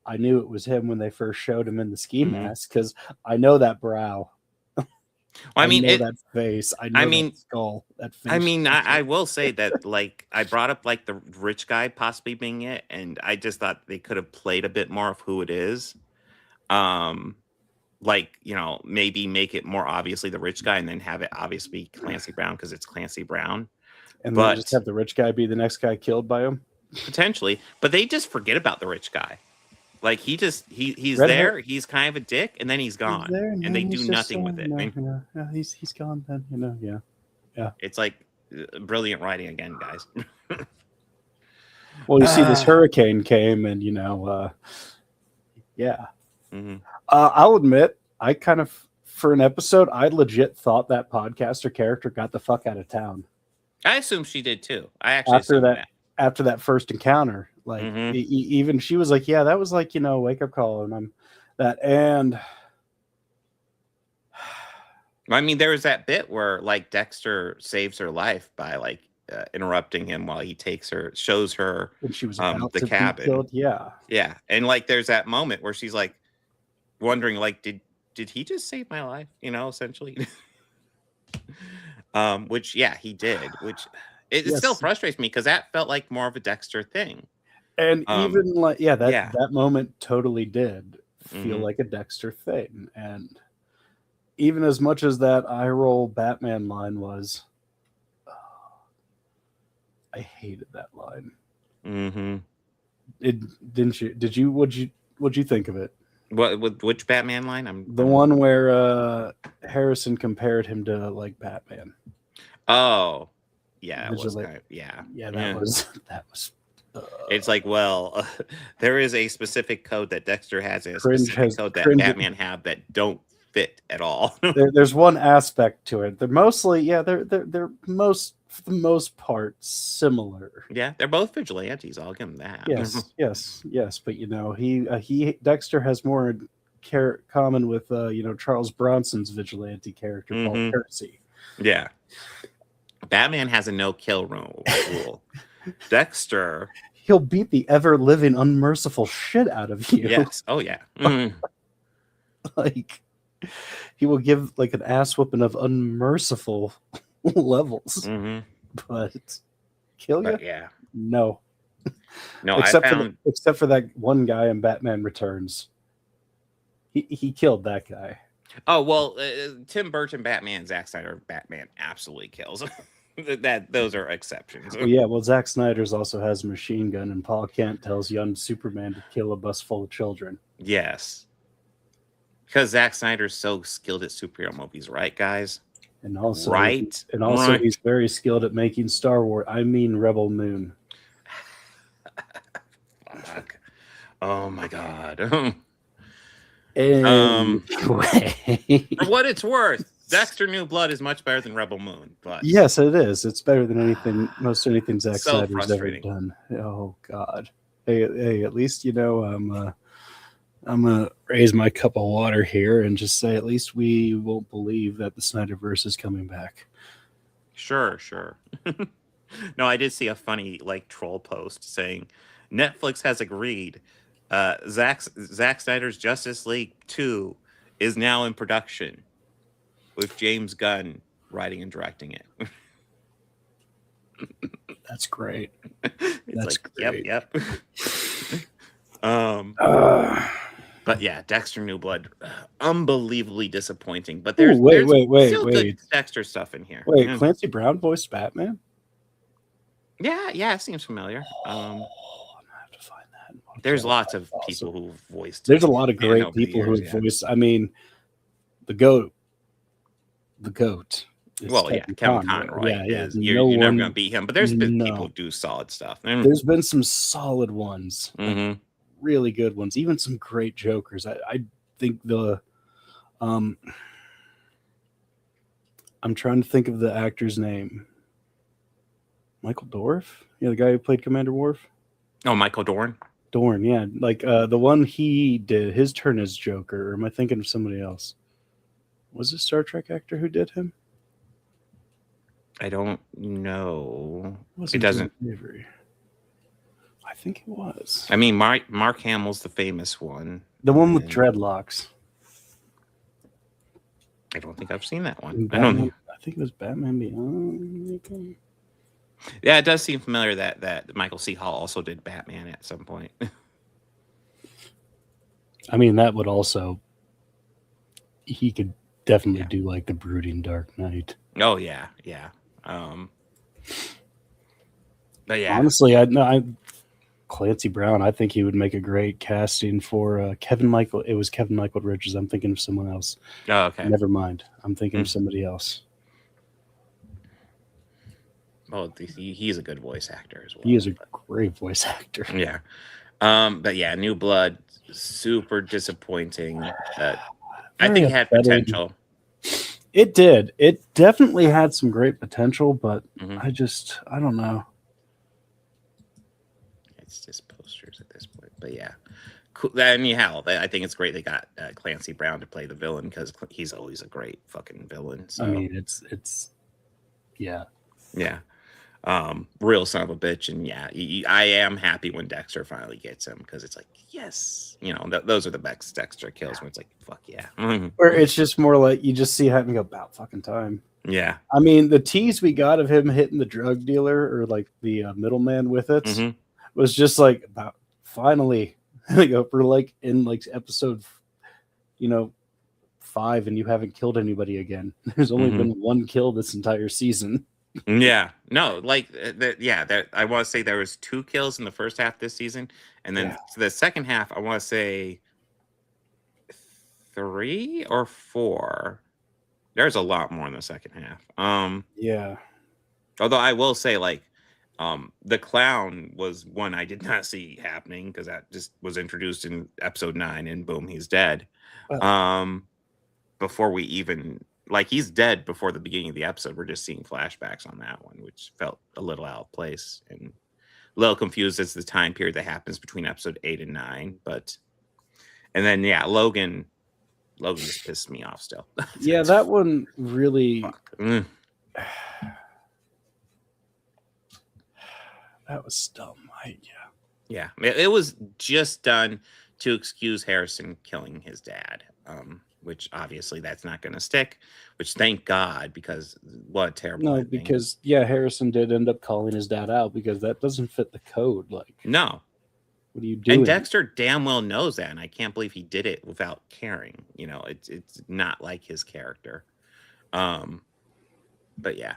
I knew it was him when they first showed him in the ski mask because I know that brow. Well, I mean, know that face. I mean, that skull. That face. I mean, I will say that, like, I brought up like the rich guy possibly being it, and I just thought they could have played a bit more of who it is. Like, you know, maybe make it more obviously the rich guy, and then have it obviously Clancy Brown because it's Clancy Brown, and then just have the rich guy be the next guy killed by him. Potentially, but they just forget about the rich guy. Like he's Red there, hair. he's kind of a dick, and then he's gone, and they do nothing with it. Yeah, he's gone then. You know, yeah. It's like brilliant writing again, guys. Well, you see, this hurricane came, and you know, yeah. Mm-hmm. I'll admit, I kind of, for an episode, I legit thought that podcaster character got the fuck out of town. I assume she did too. I actually after that first encounter, like even she was like, yeah, that was like, you know, wake up call, and I'm that. And I mean, there was that bit where like Dexter saves her life by like interrupting him while he shows her when she was the cabin. Killed. Yeah, and like there's that moment where she's like wondering, like, did he just save my life? You know, essentially. Which he did. Which it still frustrates me because that felt like more of a Dexter thing. And even like that moment totally did feel like a Dexter thing. And even as much as that eye roll Batman line was, I hated that line. Mm-hmm. Didn't you? Did you? What'd you think of it? Which Batman line? The one where Harrison compared him to like Batman. Oh, yeah, it was kind of, that was. It's like, well, there is a specific code that Dexter has, and a specific code that Batman have that don't fit at all. There's one aspect to it. They're mostly, they're for the most part similar. Yeah, they're both vigilantes. I'll give them that. Yes. But you know, Dexter has more in common with Charles Bronson's vigilante character, Paul Kersey. Yeah, Batman has a no-kill rule. Dexter, he'll beat the ever-living unmerciful shit out of you. Yes. Oh yeah. Mm. Like he will give like an ass whooping of unmerciful levels, but kill you? Yeah. No. Except for that one guy in Batman Returns. He killed that guy. Oh well, Tim Burton Batman, Zack Snyder Batman absolutely kills. Those are exceptions. Well, Zack Snyder's also has a machine gun, and Paul Kent tells young Superman to kill a bus full of children. Yes, because Zack Snyder's so skilled at superhero movies, right, guys? And also, he's very skilled at making Star Wars. I mean, Rebel Moon. Fuck. Oh my god. Anyway. For what it's worth, Dexter New Blood is much better than Rebel Moon. But Yes, it is. It's better than most anything Zack So Snyder's ever frustrating. done. Oh God. Hey, at least I'm gonna raise my cup of water here and just say at least we won't believe that the Snyderverse is coming back. Sure. No, I did see a funny troll post saying Netflix has agreed. Zack Snyder's Justice League 2 is now in production with James Gunn writing and directing it. That's great. That's great. Yep. But yeah, Dexter New Blood, unbelievably disappointing. But there's still good Dexter stuff in here. Wait, Yeah. Clancy Brown voiced Batman? Yeah, it seems familiar. I'm gonna have to find that. There's lots of people who voiced. There's a lot of great over the people who years, have voiced. I mean, the goat. is Well, yeah, Kevin Conroy. Yeah. You're never gonna beat him. But there's been people who do solid stuff. There's been some solid ones, Mhm. really good ones, even some great Jokers. I think I'm trying to think of the actor's name. Michael Dorff? Yeah, the guy who played Commander Worf. Oh, Michael Dorn. Dorn, yeah. The one he did, his turn as Joker, or am I thinking of somebody else? Was it a Star Trek actor who did him? I don't know. Wasn't It doesn't. Jim Avery. I think it was. I mean, Mark Hamill's the famous one. The one with dreadlocks. I don't think I've seen that one. I Batman, don't. I think it was Batman Beyond. Yeah, it does seem familiar that Michael C. Hall also did Batman at some point. I mean, that would also. He could definitely do like the brooding Dark Knight. Oh yeah. But yeah, Honestly, Clancy Brown. I think he would make a great casting for Kevin Michael. It was Kevin Michael Richards. I'm thinking of someone else. Oh, okay. Never mind. I'm thinking of somebody else. Well, he's a good voice actor as well. He is a great voice actor. Yeah. But yeah, New Blood, super disappointing. I think it had potential. It did. It definitely had some great potential, but Mhm. I don't know. It's just posters at this point. But yeah. Cool. Anyhow, I think it's great they got Clancy Brown to play the villain because he's always a great fucking villain. So. I mean, it's yeah. Yeah. Real son of a bitch. And yeah, I am happy when Dexter finally gets him because it's like, yes, those are the best Dexter kills where it's like, fuck yeah. Where it's just more like you just see him go about fucking time. Yeah. I mean, the tease we got of him hitting the drug dealer or like the middleman with it was just like about finally for like in like episode, 5, and you haven't killed anybody again. There's only been one kill this entire season. Yeah, no, I want to say there was 2 kills in the first half this season, and then the second half, I want to say 3 or 4. There's a lot more in the second half. Yeah. Although I will say, the clown was one I did not see happening because that just was introduced in episode 9, and boom, he's dead. Before we even. He's dead before the beginning of the episode. We're just seeing flashbacks on that one, which felt a little out of place and a little confused as the time period that happens between episode 8 and 9. And then, Logan just pissed me off still. Yeah, that one really. That was dumb. Yeah, it was just done to excuse Harrison killing his dad. Which obviously that's not going to stick, which thank God, because what a terrible ending. Because Harrison did end up calling his dad out because that doesn't fit the code. No. What are you doing? And Dexter damn well knows that, and I can't believe he did it without caring. It's not like his character. But yeah.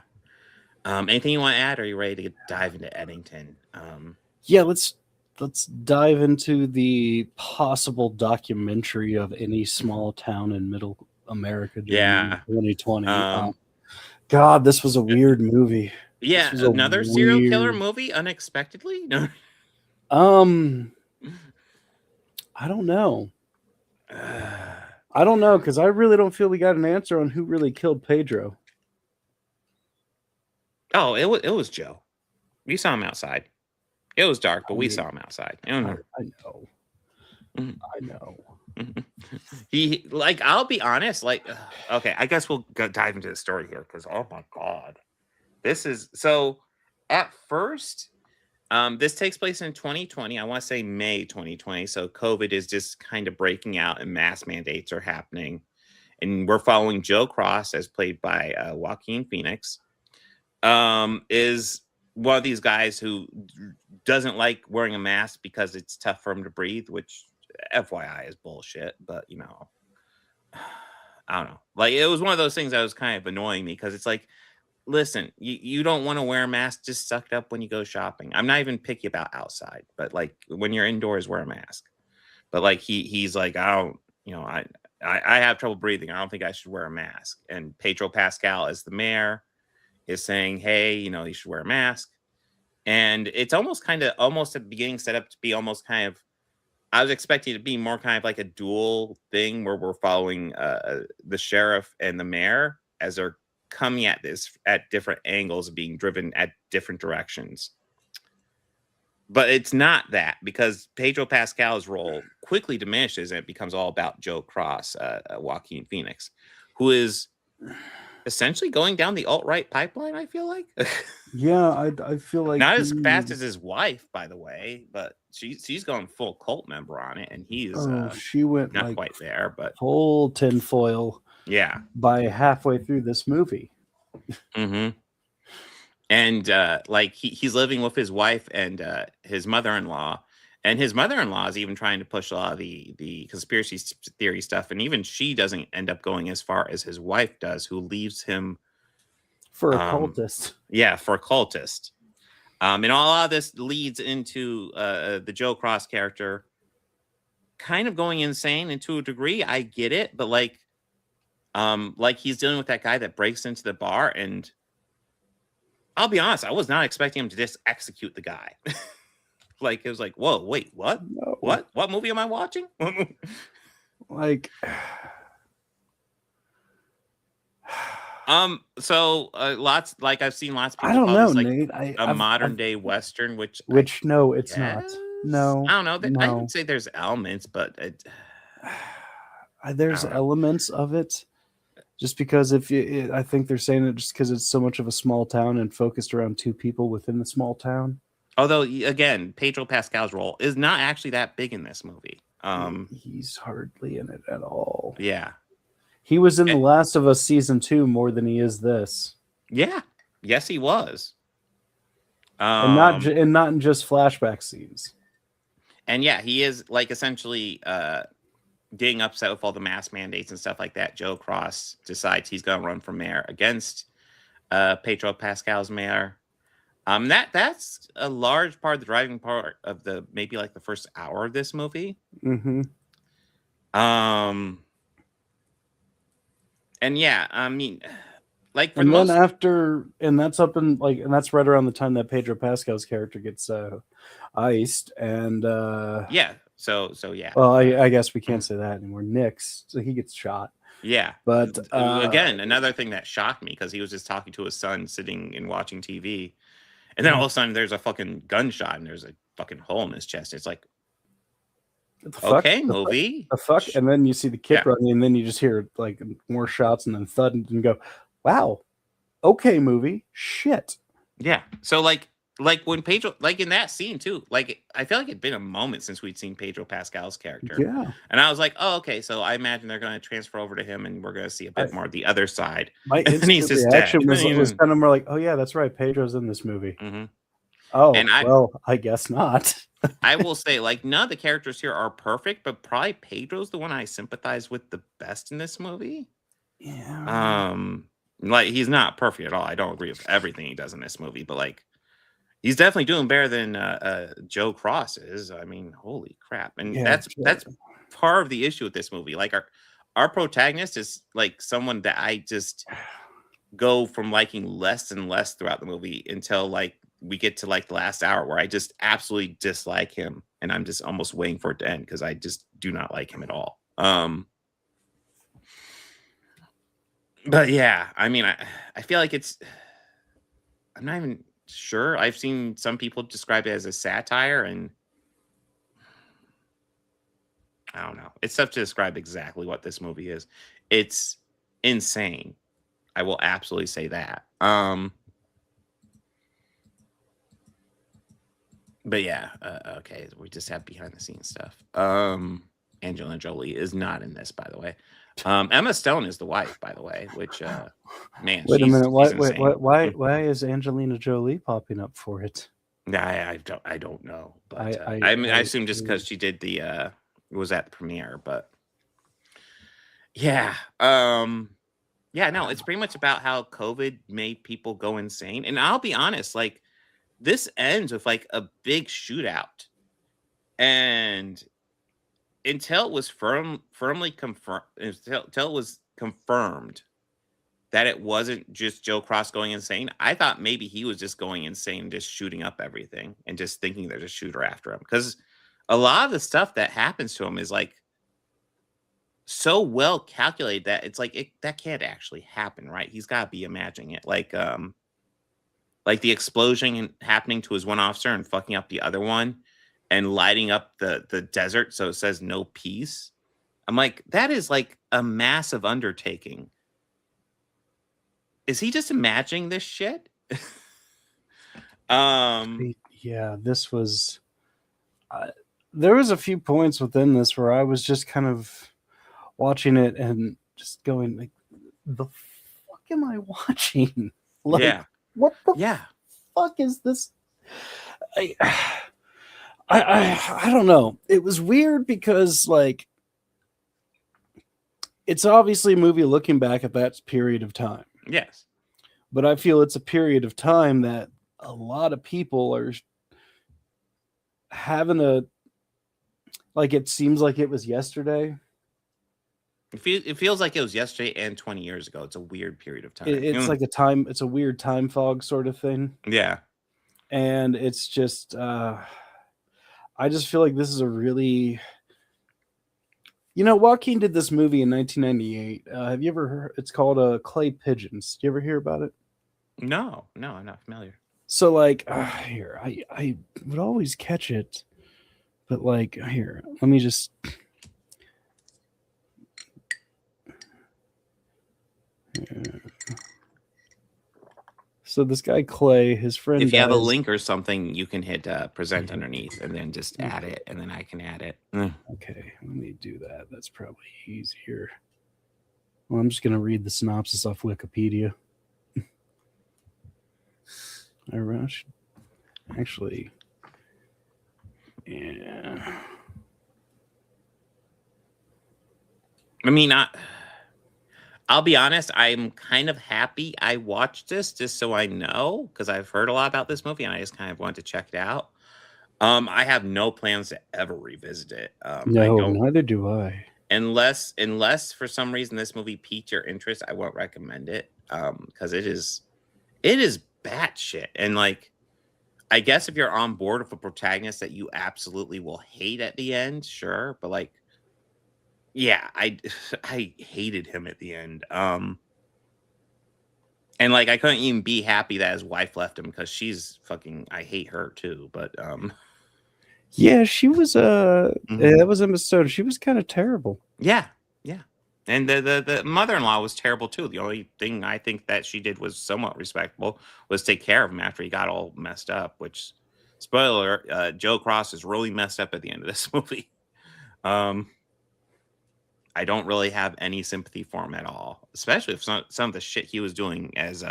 Anything you want to add, or are you ready to dive into Eddington? Yeah, let's dive into the possible documentary of any small town in middle America during 2020. God, this was a weird movie. Yeah, another serial killer movie unexpectedly? No. I don't know. I don't know, because I really don't feel we got an answer on who really killed Pedro. Oh, it was Joe. We saw him outside. It was dark, but we saw him outside. I don't know. I know. I know. He, like, I'll be honest, like, okay, I guess we'll dive into the story here, because oh my god, this is so. At first, this takes place in 2020. I want to say May 2020. So COVID is just kind of breaking out, and mass mandates are happening, and we're following Joe Cross, as played by Joaquin Phoenix. Is one of these guys who doesn't like wearing a mask because it's tough for him to breathe, which FYI is bullshit, but you know, I don't know. Like, it was one of those things that was kind of annoying me, because it's like, listen, you don't want to wear a mask, just sucked up when you go shopping. I'm not even picky about outside, but like when you're indoors, wear a mask. But like he's like, I don't, you know, I have trouble breathing. I don't think I should wear a mask. And Pedro Pascal, as the mayor, is saying, hey, you know, you should wear a mask. And it's almost at the beginning set up to be almost kind of, I was expecting it to be more kind of like a dual thing where we're following the sheriff and the mayor as they're coming at this at different angles, being driven at different directions. But it's not that, because Pedro Pascal's role quickly diminishes and it becomes all about Joe Cross, Joaquin Phoenix, who is essentially going down the alt-right pipeline, I feel like. Yeah, I feel like not as fast as his wife, by the way, but she's going full cult member on it, and he's she went not like quite there, but full tinfoil. Yeah, by halfway through this movie. Mm-hmm. And like he's living with his wife and his mother-in-law, and his mother-in-law is even trying to push a lot of the conspiracy theory stuff, and even she doesn't end up going as far as his wife does, who leaves him for a cultist. Yeah, for a cultist. And a lot of this leads into the Joe Cross character kind of going insane, and to a degree, I get it, but like he's dealing with that guy that breaks into the bar, and I'll be honest, I was not expecting him to just execute the guy. Like, it was like, whoa, wait, what? No. What movie am I watching? Like, so lots, like I've seen lots of people I don't call know, this, like, Nate. a modern day Western, which no, it's not. No, I don't know. No. I would say there's elements, but there's elements of it. Just because I think they're saying it just because it's so much of a small town and focused around two people within the small town. Although, again, Pedro Pascal's role is not actually that big in this movie. He's hardly in it at all. Yeah. He was in The Last of Us season 2 more than he is this. Yeah. Yes, he was. And not in just flashback scenes. And yeah, he is like essentially getting upset with all the mask mandates and stuff like that. Joe Cross decides he's going to run for mayor against Pedro Pascal's mayor. That's a large part of the driving part of maybe like the first hour of this movie. Mm-hmm. And yeah, I mean, like, and then that's right around the time that Pedro Pascal's character gets iced, and yeah. So yeah. Well, I guess we can't say that anymore. Nick's, so he gets shot. Yeah, but again, another thing that shocked me, because he was just talking to his son, sitting and watching TV, and then all of a sudden there's a fucking gunshot and there's a fucking hole in his chest. It's like, okay, movie. The fuck, and then you see the kid running, and then you just hear like more shots, and then thud, and go, wow, okay, movie, shit. Yeah. So like when Pedro, like in that scene too, like I feel like it'd been a moment since we'd seen Pedro Pascal's character. Yeah. And I was like, oh, okay, so I imagine they're going to transfer over to him, and we're going to see a bit more of the other side. My instant reaction was kind of more like, oh yeah, that's right, Pedro's in this movie. Mm-hmm. Oh, well, I guess not. I will say, like, none of the characters here are perfect, but probably Pedro's the one I sympathize with the best in this movie. Yeah. Like, he's not perfect at all. I don't agree with everything he does in this movie, but like, he's definitely doing better than Joe Cross is. I mean, holy crap! And that's part of the issue with this movie. Like, our protagonist is like someone that I just go from liking less and less throughout the movie until like we get to like the last hour where I just absolutely dislike him, and I'm just almost waiting for it to end because I just do not like him at all. But yeah, I mean, I feel like I'm not even sure. I've seen some people describe it as a satire, and I don't know. It's tough to describe exactly what this movie is. It's insane. I will absolutely say that. But yeah, okay, we just have behind the scenes stuff. Angelina Jolie is not in this, by the way. Emma Stone is the wife, by the way, which man, wait a minute, why why is Angelina Jolie popping up for it? I don't know, but I assume just because she did the was at the premiere, but yeah, yeah, no, it's pretty much about how COVID made people go insane, and I'll be honest, like this ends with like a big shootout, and until it was firmly confirmed, until it was confirmed that it wasn't just Joe Cross going insane, I thought maybe he was just going insane, just shooting up everything and just thinking there's a shooter after him. Because a lot of the stuff that happens to him is like so well calculated that it's like that can't actually happen, right? He's got to be imagining it, like the explosion happening to his one officer and fucking up the other one, and lighting up the desert so it says no peace. I'm like, that is like a massive undertaking. Is he just imagining this shit? Yeah, this was. There was a few points within this where I was just kind of watching it and just going like, "The fuck am I watching? Like, yeah, what the fuck is this?" I don't know. It was weird because like it's obviously a movie looking back at that period of time. Yes. But I feel it's a period of time that a lot of people are having like it seems like it was yesterday. It feels like it was yesterday and 20 years ago. It's a weird period of time. It's like it's a weird time fog sort of thing. Yeah. And it's just I just feel like this is a really, Joaquin did this movie in 1998. Have you ever heard? It's called Clay Pigeons. Do you ever hear about it? No, I'm not familiar. So like here, I would always catch it, but like here, let me just. So this guy Clay, his friend. If you have a link or something, you can hit present underneath and then just add it, and then I can add it. Okay, let me do that. That's probably easier. Well, I'm just gonna read the synopsis off Wikipedia. I rush. Actually, yeah. I mean, I'll be honest, I'm kind of happy I watched this just so I know, because I've heard a lot about this movie and I just kind of wanted to check it out. I have no plans to ever revisit it. No, neither do I. Unless for some reason this movie piqued your interest, I won't recommend it. Because it is batshit. And like, I guess if you're on board with a protagonist that you absolutely will hate at the end, sure. But like, yeah, I hated him at the end. And like I couldn't even be happy that his wife left him because she's fucking, I hate her too. But yeah, she was that was Emma Stone. She was kind of terrible. Yeah. And the mother-in-law was terrible too. The only thing I think that she did was somewhat respectable was take care of him after he got all messed up, which, spoiler, Joe Cross is really messed up at the end of this movie. I don't really have any sympathy for him at all, especially if some of the shit he was doing as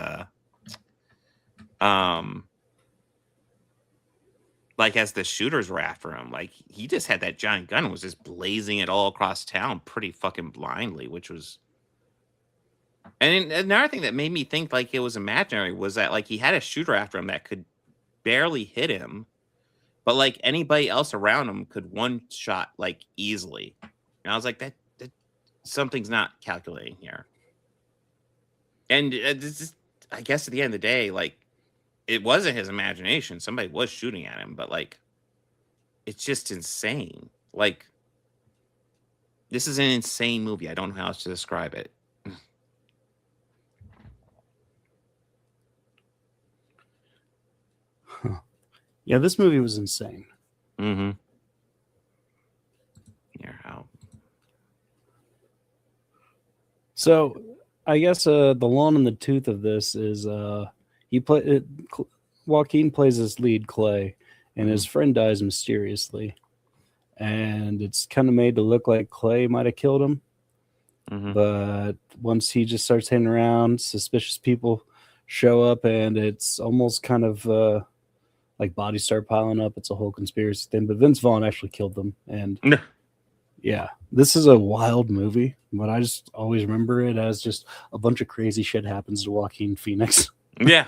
like as the shooters were after him. Like he just had that giant gun and was just blazing it all across town pretty fucking blindly, which was. And another thing that made me think like it was imaginary was that like he had a shooter after him that could barely hit him, but like anybody else around him could one shot like easily. And I was like, that something's not calculating here. And I guess at the end of the day, like it wasn't his imagination. Somebody was shooting at him, but like, it's just insane. Like, this is an insane movie. I don't know how else to describe it. Yeah, this movie was insane. Mm-hmm. Yeah, how? So, I guess the long in the tooth of this is Joaquin plays his lead Clay, and his friend dies mysteriously, and it's kind of made to look like Clay might have killed him. Mm-hmm. But once he just starts hanging around, suspicious people show up, and it's almost kind of like bodies start piling up. It's a whole conspiracy thing. But Vince Vaughn actually killed them, and yeah, this is a wild movie. But I just always remember it as just a bunch of crazy shit happens to Joaquin Phoenix. Yeah.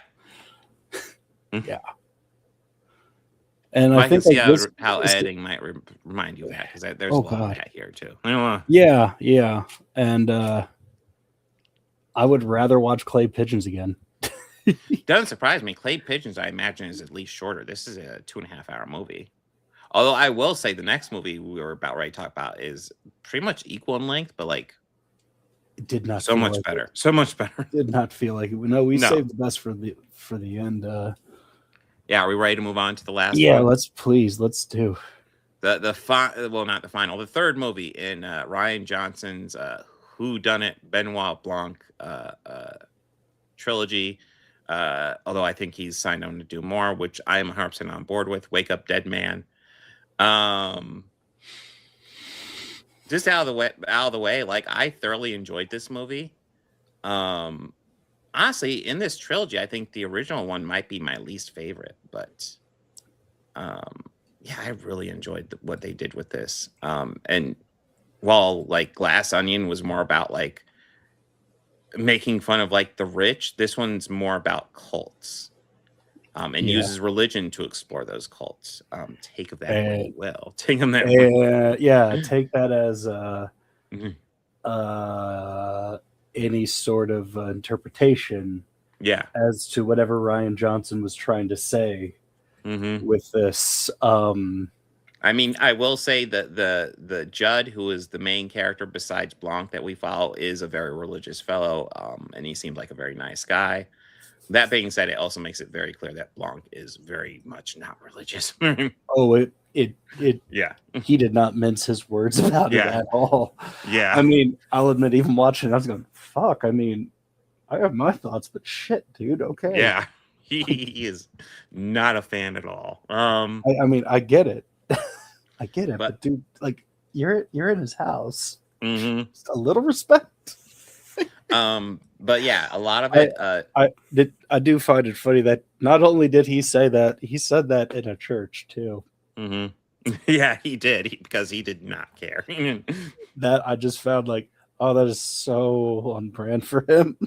Yeah. And well, I think can see like how editing might remind you of that, because there's a lot of that here too. Yeah. And I would rather watch Clay Pigeons again. Doesn't surprise me. Clay Pigeons, I imagine, is at least shorter. This is a 2.5 hour movie. Although I will say the next movie we were about ready to talk about is pretty much equal in length, but like it did not so much like better. It. So much better. Did not feel like it. No, we saved the best for the end. Yeah, are we ready to move on to the last one? one? Let's do. Not the final. The third movie in Rian Johnson's Whodunit Benoit Blanc trilogy. Although I think he's signed on to do more, which I am 100% on board with. Wake Up Dead Man. Just out of the way, like, I thoroughly enjoyed this movie. Honestly, in this trilogy, I think the original one might be my least favorite, but yeah, I really enjoyed what they did with this. And while like Glass Onion was more about like making fun of like the rich, this one's more about cults. And uses religion to explore those cults. Take that way you will. Take them that way. Yeah, take that as any sort of interpretation. Yeah, as to whatever Rian Johnson was trying to say with this. I mean, I will say that the Judd, who is the main character besides Blanc that we follow, is a very religious fellow, and he seemed like a very nice guy. That being said, it also makes it very clear that Blanc is very much not religious. Yeah. He did not mince his words about it at all. Yeah. I mean, I'll admit, even watching it, I was going, fuck. I mean, I have my thoughts, but shit, dude. Okay. Yeah. He is not a fan at all. I mean, I get it. I get it. But dude, like, you're in his house. Just a little respect. But yeah, a lot of it. I do find it funny that not only did he say that, he said that in a church too. Yeah, he did, because he did not care. That I just found like, oh, that is so on brand for him.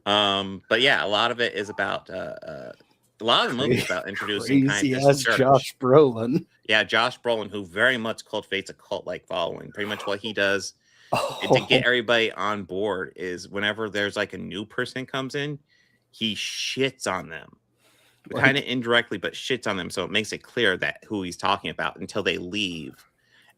But yeah, a lot of it is about a lot of the movies about introducing crazy ass Josh Brolin. Yeah, Josh Brolin, who very much cultivates a cult-like following. Pretty much what he does to get everybody on board is whenever there's like a new person comes in, he shits on them. Kind of indirectly, but shits on them. So it makes it clear that who he's talking about until they leave.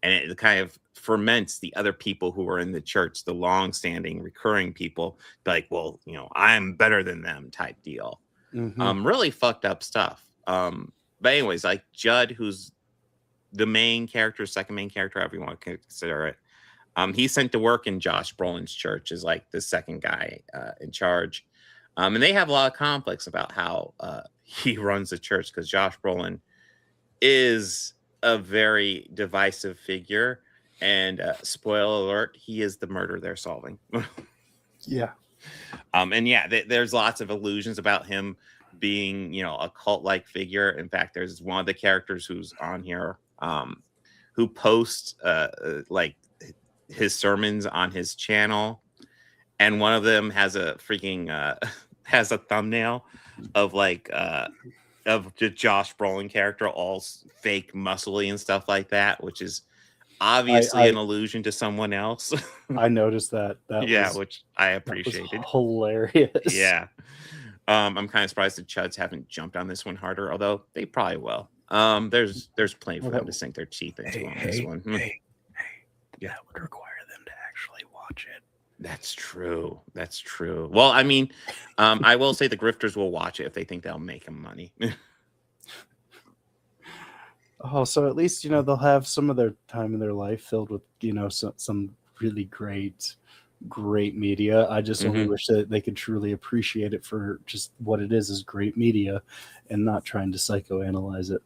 And it kind of ferments the other people who are in the church, the long-standing, recurring people. Like, well, you know, I'm better than them type deal. Really fucked up stuff. But anyways, like Judd, who's the main character, second main character, however you want to consider it. He's sent to work in Josh Brolin's church as like the second guy in charge. And they have a lot of conflicts about how he runs the church, because Josh Brolin is a very divisive figure. And spoiler alert, he is the murder they're solving. Yeah. And yeah, there's lots of illusions about him being, you know, a cult-like figure. In fact, there's one of the characters who's on here who posts like his sermons on his channel, and one of them has a freaking has a thumbnail of like of the Josh Brolin character, all fake muscly and stuff like that, which is obviously an allusion to someone else. I noticed that. Which I appreciated. Hilarious. Yeah. I'm kind of surprised the Chuds haven't jumped on this one harder, although they probably will. There's plenty for them to sink their teeth into on this one. Yeah, that would require them to actually watch it. That's true. That's true. Well, I mean, I will say the grifters will watch it if they think that'll make them money. Oh, so at least they'll have some of their time in their life filled with some really great media. I just only wish that they could truly appreciate it for just what it is great media, and not trying to psychoanalyze it.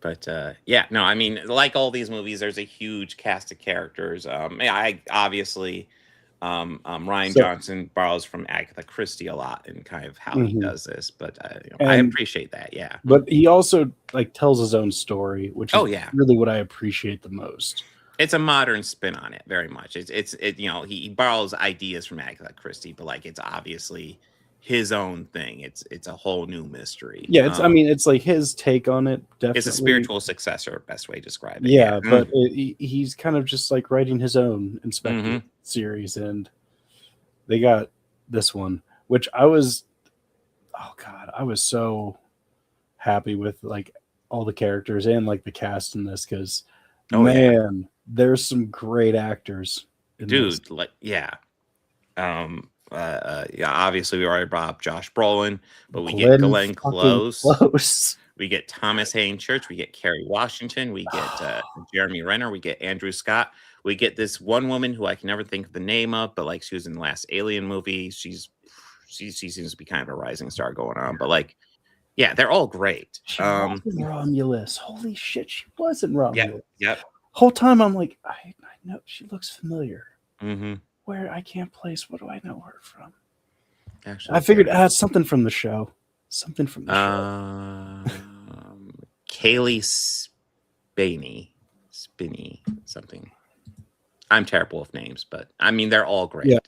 But yeah, no, I mean, like all these movies, there's a huge cast of characters. I obviously Rian Johnson borrows from Agatha Christie a lot in kind of how he does this, but I appreciate that. Yeah, but he also tells his own story, which is really what I appreciate the most. It's a modern spin on it, very much. It's he borrows ideas from Agatha Christie, but like it's obviously his own thing. It's a whole new mystery. Yeah, it's like his take on it. Definitely, it's a spiritual successor, best way to describe it. Yeah, but he's kind of just like writing his own Inspector series, and they got this one, which I was so happy with, like all the characters and like the cast in this, because there's some great actors in this. Obviously we already brought up Josh Brolin, but we get Glenn Close. We get Thomas Hayden Church, we get Kerry Washington, we get Jeremy Renner, we get Andrew Scott, we get this one woman who I can never think of the name of, but like she was in the last Alien movie. She seems to be kind of a rising star going on, but like, yeah, they're all great. She was in Romulus. Holy shit, she was in Romulus. Yep. Whole time I'm like, I know she looks familiar. Where I can't place. What do I know her from? Actually, I figured something from the show. Something from the show. Kaylee Spinney, something. I'm terrible with names, but I mean they're all great. Yeah,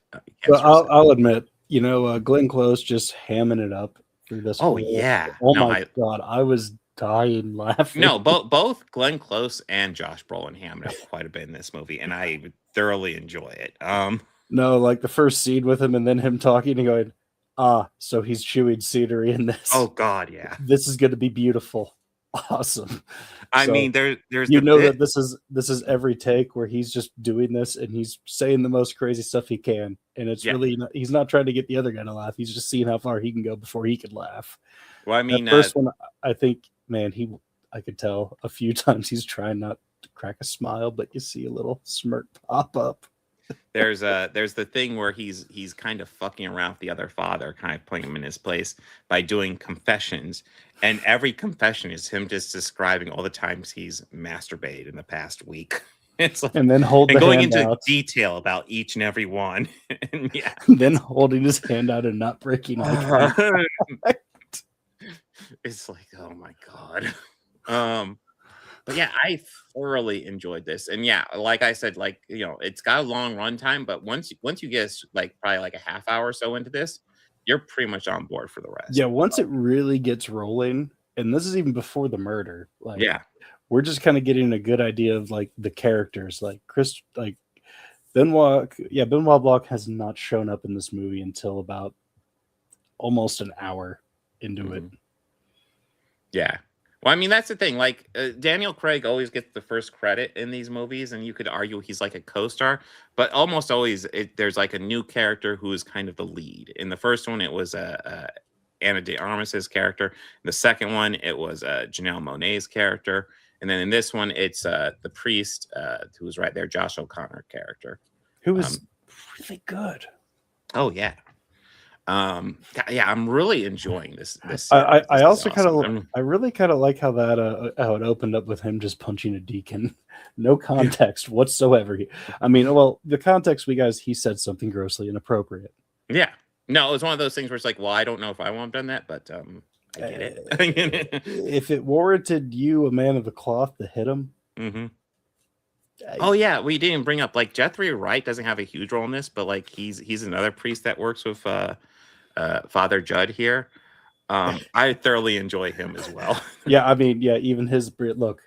well, I'll admit, Glenn Close just hamming it up through this. Oh yeah. My God, I was dying laughing. No, both Glenn Close and Josh Brolin hammed up quite a bit in this movie, and I thoroughly enjoy it. No, like the first scene with him, and then him talking and going, so he's chewing scenery in this. Oh God, yeah. This is going to be beautiful. Awesome. I mean, there's that this is every take where he's just doing this and he's saying the most crazy stuff he can, and it's really he's not trying to get the other guy to laugh. He's just seeing how far he can go before he can laugh. Well, I mean, that first one, I think, man, I could tell a few times he's trying not to crack a smile, but you see a little smirk pop up. There's the thing where he's kind of fucking around with the other father, kind of putting him in his place by doing confessions, and every confession is him just describing all the times he's masturbated in the past week. It's like, and then going into detail about each and every one, and then holding his hand out and not breaking eye contact. It's like, oh my God. But yeah, I thoroughly enjoyed this, and yeah, like I said, like it's got a long runtime, but once you get like probably like a half hour or so into this, you're pretty much on board for the rest. Yeah, once it really gets rolling, and this is even before the murder. Like, we're just kind of getting a good idea of like the characters, like Benoit Blanc has not shown up in this movie until about almost an hour into it. Yeah. Well, I mean, that's the thing. Like, Daniel Craig always gets the first credit in these movies, and you could argue he's like a co-star, but almost always there's like a new character who is kind of the lead. In the first one, it was Ana de Armas's character. In the second one, it was Janelle Monáe's character. And then in this one, it's the priest who was right there, Josh O'Connor character. Who was really good. Oh, yeah. I'm really enjoying this. I also awesome. I really kind of like how that how it opened up with him just punching a deacon, no context whatsoever. I mean, well, the context he said something grossly inappropriate. Yeah, no, it was one of those things where it's like, well, I don't know if I want done that, but I get it. If it warranted you, a man of the cloth, to hit him. Oh yeah, we didn't bring up like Jeffrey Wright doesn't have a huge role in this, but like he's another priest that works with Father Judd here. I thoroughly enjoy him as well. Yeah, I mean, even his look.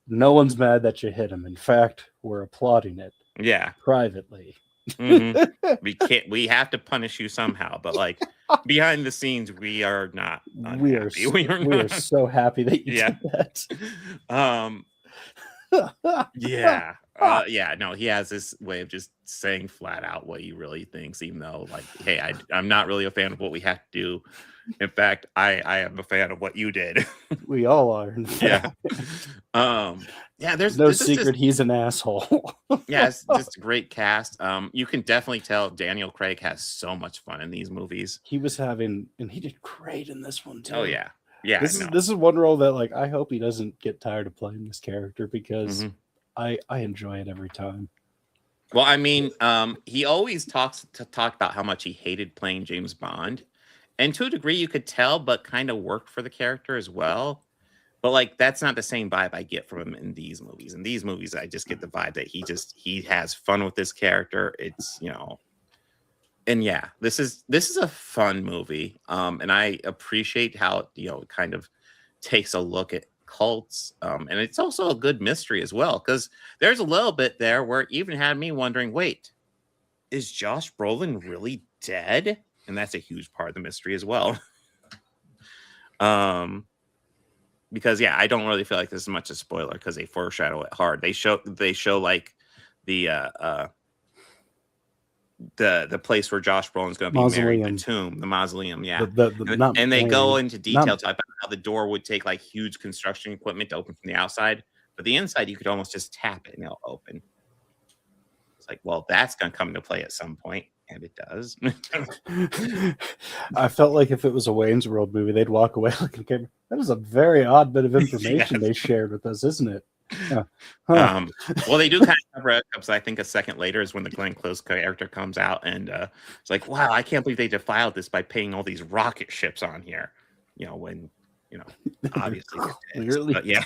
No one's mad that you hit him. In fact, we're applauding it. Yeah, privately. We have to punish you somehow, but like behind the scenes, we are not unhappy. We are so happy that you Yeah. did that. No, he has this way of just saying flat out what he really thinks, even though, like, hey, I'm not really a fan of what we have to do. In fact, I am a fan of what you did. We all are. There's no secret he's an asshole. It's just a great cast. You can definitely tell Daniel Craig has so much fun in these movies. He did great in this one too. Oh yeah. Yeah. This is one role that, like, I hope he doesn't get tired of playing this character, because I enjoy it every time. Well, I mean, he always talk about how much he hated playing James Bond, and to a degree you could tell, but kind of worked for the character as well. But like, that's not the same vibe I get from him in these movies. In these movies, I just get the vibe that he has fun with this character. It's, and yeah, this is a fun movie. And I appreciate how it kind of takes a look at cults. And it's also a good mystery as well, because there's a little bit there where it even had me wondering, wait, is Josh Brolin really dead? And that's a huge part of the mystery as well. Because I don't really feel like this is much a spoiler, because they foreshadow it hard. They show like the place where Josh Brolin's going to be married, the tomb, the mausoleum, and they go into detail about how the door would take like huge construction equipment to open from the outside, but the inside you could almost just tap it and it'll open. It's like, well, that's going to come into play at some point. And it does. I felt like if it was a Wayne's World movie, they'd walk away looking. That is a very odd bit of information they shared with us, isn't it? Well, they do kind of cover it up. So I think a second later is when the Glenn Close character comes out, and it's like, wow, I can't believe they defiled this by paying all these rocket ships on here. When obviously, clearly, but yeah,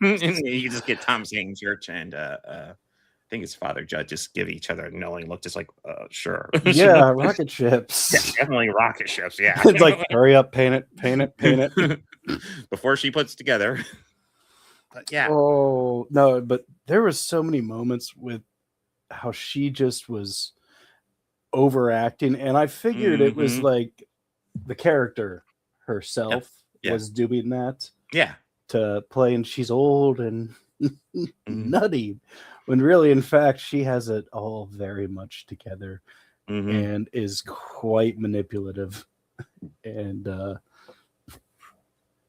you just get Tom Hanks, Church, and I think his father Judd just give each other a knowing look, just like, sure. Yeah, rocket ships. Yeah, definitely rocket ships. Yeah. It's like, hurry up, paint it. Before she puts together. But yeah. Oh, no, but there was so many moments with how she just was overacting. And I figured it was like the character herself was doing that. Yeah. To play, and she's old and nutty. When really, in fact, she has it all very much together and is quite manipulative and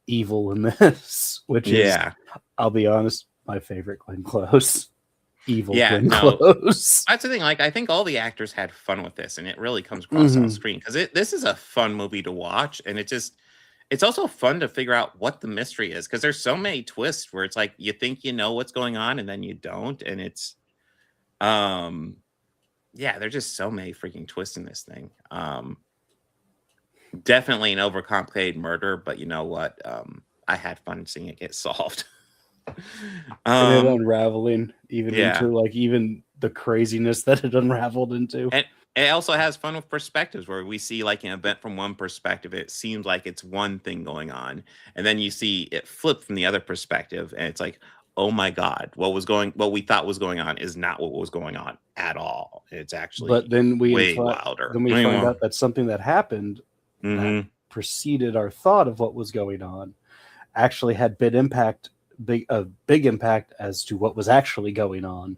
evil in this, which is, I'll be honest, my favorite Glenn Close. Evil Glenn Close. That's the thing. Like, I think all the actors had fun with this, and it really comes across on screen, because this is a fun movie to watch, and it's also fun to figure out what the mystery is, because there's so many twists where it's like you think you know what's going on and then you don't, and it's there's just so many freaking twists in this thing. Definitely an overcomplicated murder, but you know what? I had fun seeing it get solved. And it unraveling into like even the craziness that it unraveled into. And it also has fun with perspectives, where we see like an event from one perspective. It seems like it's one thing going on, and then you see it flip from the other perspective, and it's like, oh my God, what we thought was going on is not what was going on at all. It's actually way wilder. Then we find out that something that happened that preceded our thought of what was going on actually had big impact as to what was actually going on.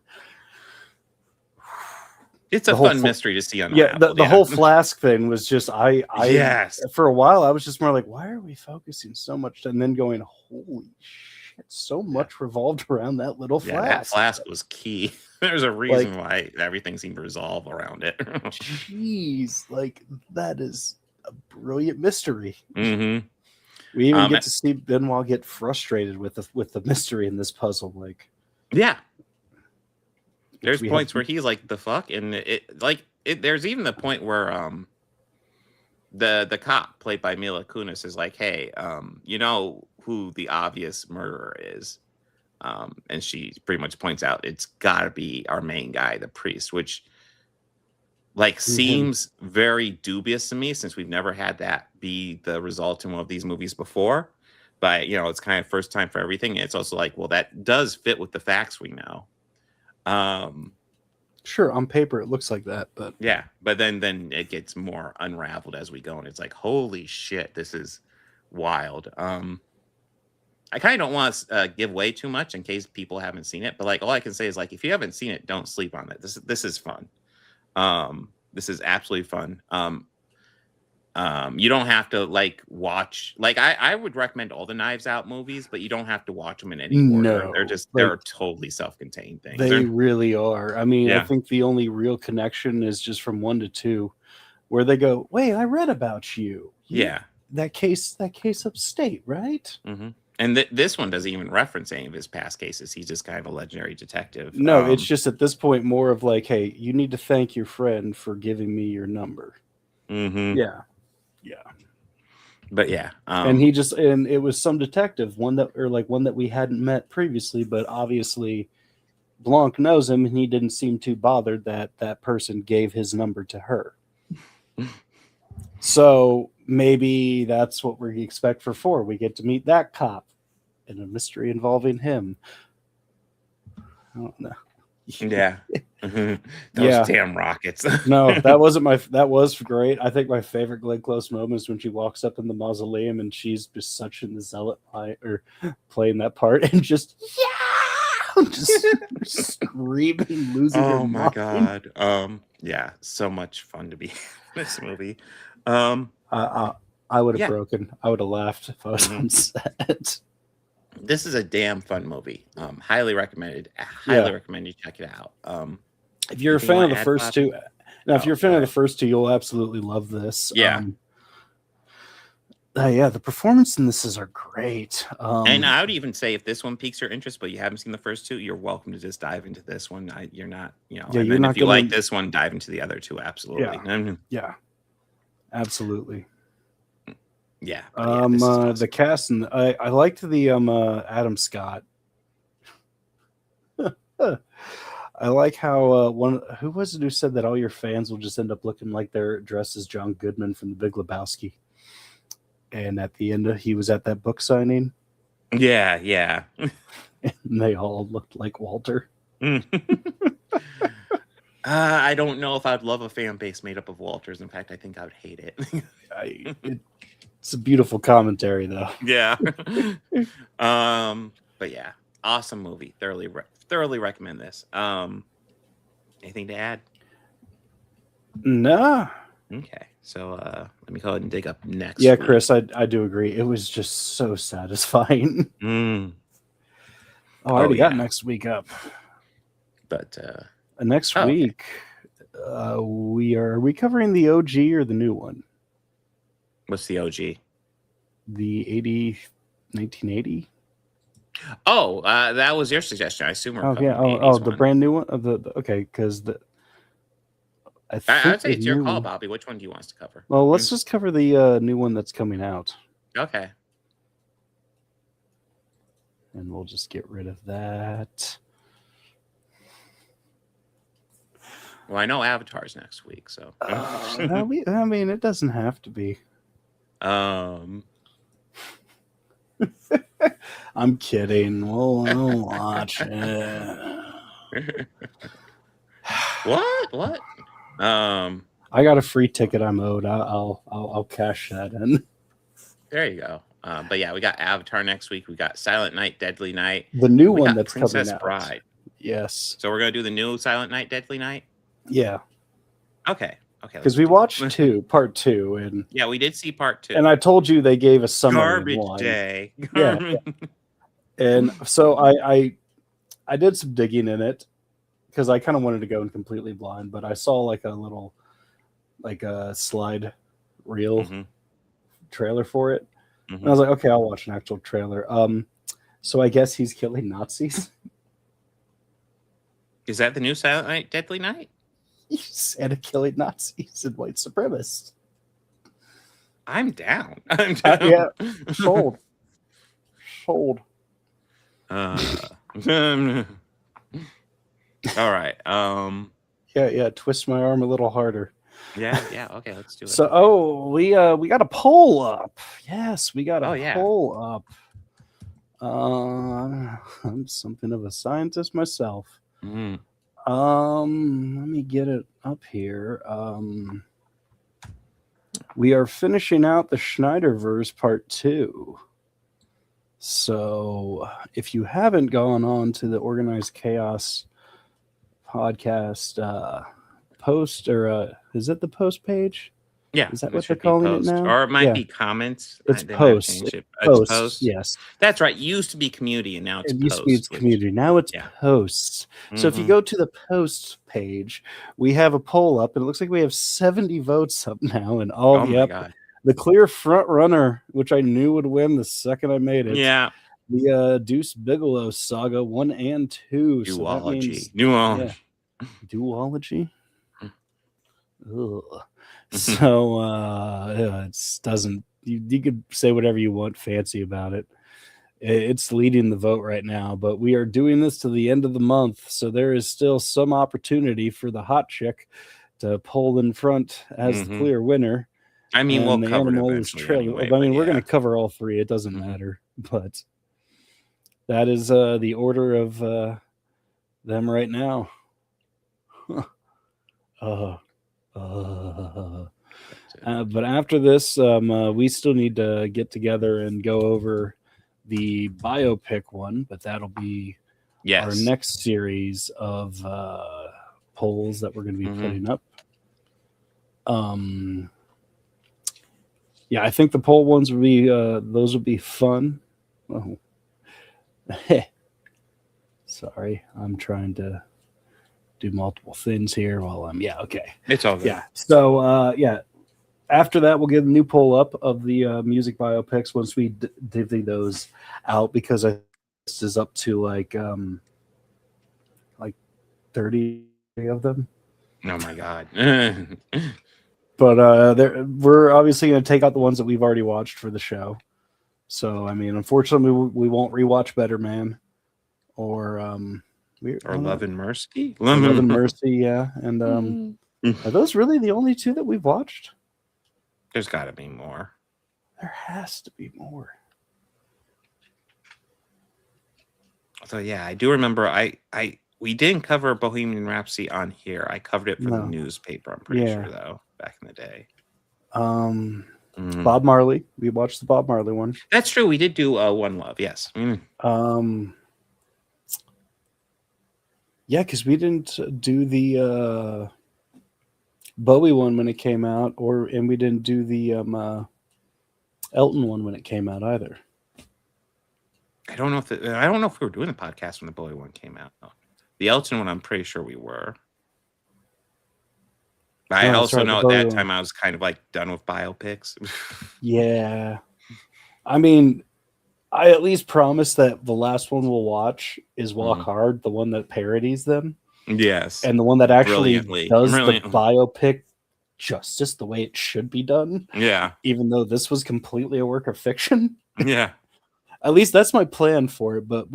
It's a fun mystery to see on the whole flask thing was just for a while I was just more like, why are we focusing so much, and then going, holy shit, so much revolved around that little flask. That flask was key. There's a reason why everything seemed to resolve around it. Jeez, like, that is a brilliant mystery. We even get to see Benoit get frustrated with the mystery in this puzzle. Like, there's points where he's like, the fuck? And there's even the point where the cop played by Mila Kunis is like, hey, you know who the obvious murderer is? And she pretty much points out it's gotta be our main guy, the priest, which seems very dubious to me, since we've never had that be the result in one of these movies before. But it's kind of first time for everything. And it's also like, well, that does fit with the facts we know. Sure, on paper it looks like that, but yeah, but then it gets more unraveled as we go, and it's like, holy shit, this is wild. I kind of don't want to give away too much in case people haven't seen it, but like all I can say is like if you haven't seen it, don't sleep on it. This is fun. This is absolutely fun. You don't have to like watch. Like I would recommend all the Knives Out movies, but you don't have to watch them in any order. No, they're totally self-contained things. They really are. I mean, Yeah. I think the only real connection is just from 1 to 2, where they go, "Wait, I read about you." Yeah. That case upstate, right? Mm-hmm. And this one doesn't even reference any of his past cases. He's just kind of a legendary detective. No, it's just at this point more of like, "Hey, you need to thank your friend for giving me your number." Mm-hmm. Yeah. But yeah, and it was some detective, one that we hadn't met previously, but obviously Blanc knows him, and he didn't seem too bothered that that person gave his number to her. So maybe that's what we expect for 4. We get to meet that cop and a mystery involving him. I don't know. Yeah. Those damn rockets. No, that was great. I think my favorite Glenn Close moment is when she walks up in the mausoleum and she's just such in the zealot or playing that part and just screaming, losing her Oh my mind. god. Yeah, so much fun to be in this movie. I would have Yeah. broken. I would have laughed if I was on set. This is a damn fun movie. Highly recommended. Highly recommend you check it out. If you're a anything you fan of wanna the add, first Bobby? 2, now if you're a fan of the first 2, you'll absolutely love this. Yeah. Yeah, the performance in this are great. And I would even say if this one piques your interest, but you haven't seen the first 2, you're welcome to just dive into this one. You're not, Yeah, and you're then not if you gonna- like this one, dive into the other 2. Absolutely. Yeah, absolutely. Yeah. But this is awesome. The cast and I liked the Adam Scott. I like how who was it who said that all your fans will just end up looking like they're dressed as John Goodman from The Big Lebowski. And at the end, he was at that book signing. Yeah. And they all looked like Walter. I don't know if I'd love a fan base made up of Walters. In fact, I think I would hate it. It's a beautiful commentary, though. Yeah. But yeah, awesome movie. Thoroughly recommend this. Anything to add? Nah. Okay. So let me go ahead and dig up next. Yeah, week. Chris, I do agree. It was just so satisfying. Mm. I already got next week up. But next week, are we covering the OG or the new one? What's the OG? The 1980. Oh, that was your suggestion. I assume we're Oh covering yeah. the 80s The one. brand new one. Okay, because I'd say it's your call, Bobby. Which one do you want us to cover? Well, let's just cover the new one that's coming out, Okay. and we'll just get rid of that. Well, I know Avatar's next week, so. I mean, it doesn't have to be. Um. I'm kidding. We'll watch it. What? I got a free ticket I'm owed. I'll cash that in. There you go. But yeah, we got Avatar next week. We got Silent Night, Deadly Night. The new We one got that's Princess coming out. Bride. Yes. So we're gonna do the new Silent Night, Deadly Night. Yeah. Okay. Because we watched part 2, and yeah, we did see part 2. and I told you they gave us summary Garbage of 1. day. Yeah. And so I did some digging in it because I kind of wanted to go in completely blind, but I saw like a little slide reel trailer for it. And I was like, okay, I'll watch an actual trailer. So I guess he's killing Nazis. Is that the new Silent Night, Deadly Night? And killing Nazis and white supremacists. I'm down. Yeah, sold. All right. Yeah. Twist my arm a little harder. Yeah. Okay, let's do it. So, we got a poll up. Yes, we got a poll up. I'm something of a scientist myself. Let me get it up here. We are finishing out the Schneiderverse Part 2. So if you haven't gone on to the Organized Chaos podcast post, or is it the post page? Yeah, is that it what they're should be calling post. it now? Or it might Yeah. be comments. It's They might have posts. changed it. Posts, It's posts. yes. That's right. It used to be community, and now it's It posts. used to be its community. Now it's posts. So if you Mhm. go to the posts page, we have a poll up, and it looks like we have 70 votes up now, and all Oh the my up. God. The clear front runner, which I knew would win the second I made it. Yeah. The Deuce Bigelow saga 1 and 2. So that means Duology. duology. Ugh. So it doesn't. You could say whatever you want fancy about it. It's leading the vote right now, but we are doing this to the end of the month, so there is still some opportunity for the hot chick to pull in front as the clear winner. I mean, and we'll the cover it animal is eventually trailing. anyway, I mean, but we're going yeah. to cover all three. It doesn't matter, but that is the order of them right now. But after this, we still need to get together and go over the biopic one, but that'll be our next series of polls that we're going to be putting up. Yeah, I think the poll ones will be those will be fun. Oh. Sorry, I'm trying to do multiple things here while I'm okay. It's all good. Yeah. So after that, we'll get a new poll up of the music biopics once we divvy those out, because this is up to like 30 of them. Oh my God. But we're obviously going to take out the ones that we've already watched for the show. So I mean, unfortunately, we won't rewatch Better Man or Love and Mercy. Love and Mercy, yeah. And are those really the only two that we've watched? There's got to be more. There has to be more. So yeah, I do remember. We didn't cover Bohemian Rhapsody on here. I covered it for the newspaper. I'm pretty sure though, back in the day. Bob Marley. We watched the Bob Marley one. That's true. We did do One Love. Yes. Yeah, because we didn't do the Bowie one when it came out, and we didn't do the Elton one when it came out either. I don't know if we were doing the podcast when the Bowie one came out. The Elton one, I'm pretty sure we were. But I also know at that time I was kind of like done with biopics. Yeah. I mean, I at least promise that the last one we'll watch is Walk Hard, the one that parodies them. Yes. And the one that actually does Brilliantly. the biopic justice the way it should be done. Yeah. Even though this was completely a work of fiction. Yeah. At least that's my plan for it. But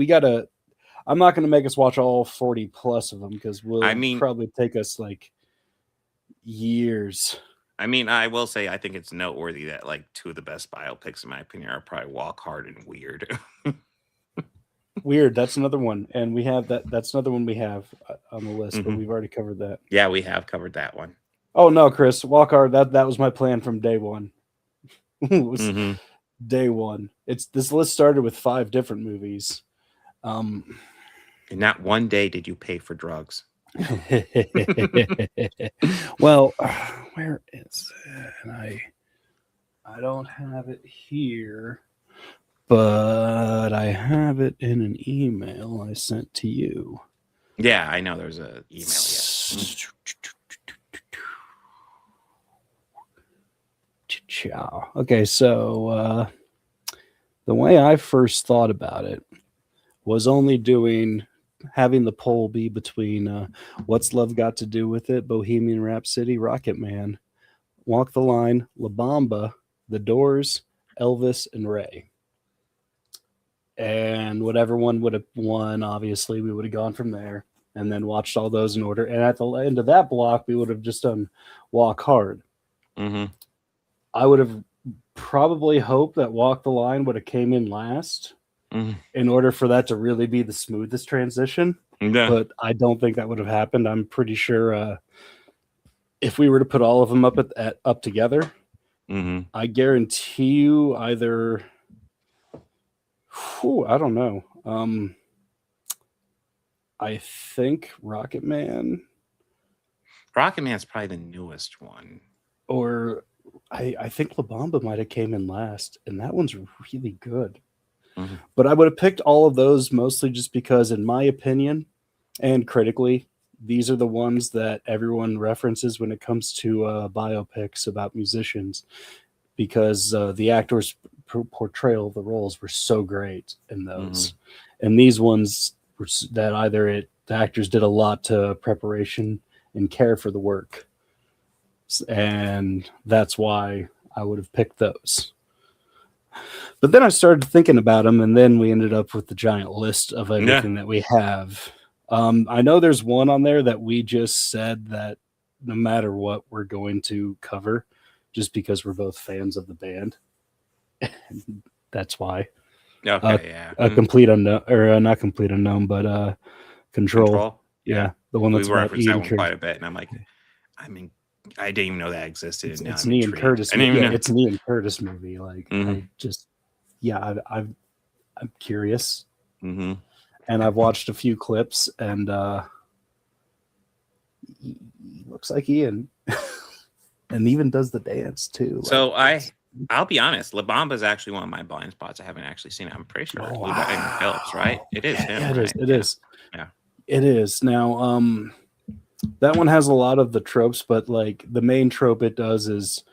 I'm not going to make us watch all 40 plus of them, because probably take us like years. I mean, I will say I think it's noteworthy that like two of the best biopics in my opinion are probably Walk Hard and Weird. Weird, that's another one, and we have that's another one we have on the list, but we've already covered that. Yeah, we have covered that one. Oh no, Chris, Walk Hard, that was my plan from day one. It was day one. This list started with 5 different movies. And not one day did you pay for drugs. Well, where is it? And I don't have it here, but I have it in an email I sent to you. Yeah, I know there's an email. Yes. Okay, so the way I first thought about it was only having the poll be between What's Love Got to Do with It, Bohemian Rhapsody, Rocket Man, Walk the Line, La Bamba, The Doors, Elvis, and Ray. And whatever one would have won, obviously, we would have gone from there and then watched all those in order. And at the end of that block, we would have just done Walk Hard. I would have probably hoped that Walk the Line would have came in last in order for that to really be the smoothest transition. Yeah. but I don't think that would have happened. I'm pretty sure if we were to put all of them up together, I guarantee you either. I don't know. I think Rocket Man's probably the newest one. Or I think La Bamba might have came in last, and that one's really good. But I would have picked all of those mostly just because, in my opinion, and critically, these are the ones that everyone references when it comes to biopics about musicians, because the actors' portrayal of the roles were so great in those. And these ones were that either the actors did a lot to preparation and care for the work. And that's why I would have picked those. But then I started thinking about them, and then we ended up with the giant list of everything that we have. I know there's one on there that we just said that no matter what, we're going to cover, just because we're both fans of the band. That's why. Okay, yeah. A complete unknown, or not complete unknown, but Control. Yeah, the one that's we referenced that one Curtis. quite a bit, and I'm like, I didn't even know that existed. It's an Ian Curtis. It's an Ian Curtis movie. Like, I just, I'm curious, and I've watched a few clips, and he looks like Ian, and even does the dance too. So I'll be honest, La Bamba is actually one of my blind spots. I haven't actually seen it. I'm pretty sure it's Levi Phillips, right? It is him. Yeah, it right? is. It is. Yeah, it is. Now, that one has a lot of the tropes, but like the main trope it does is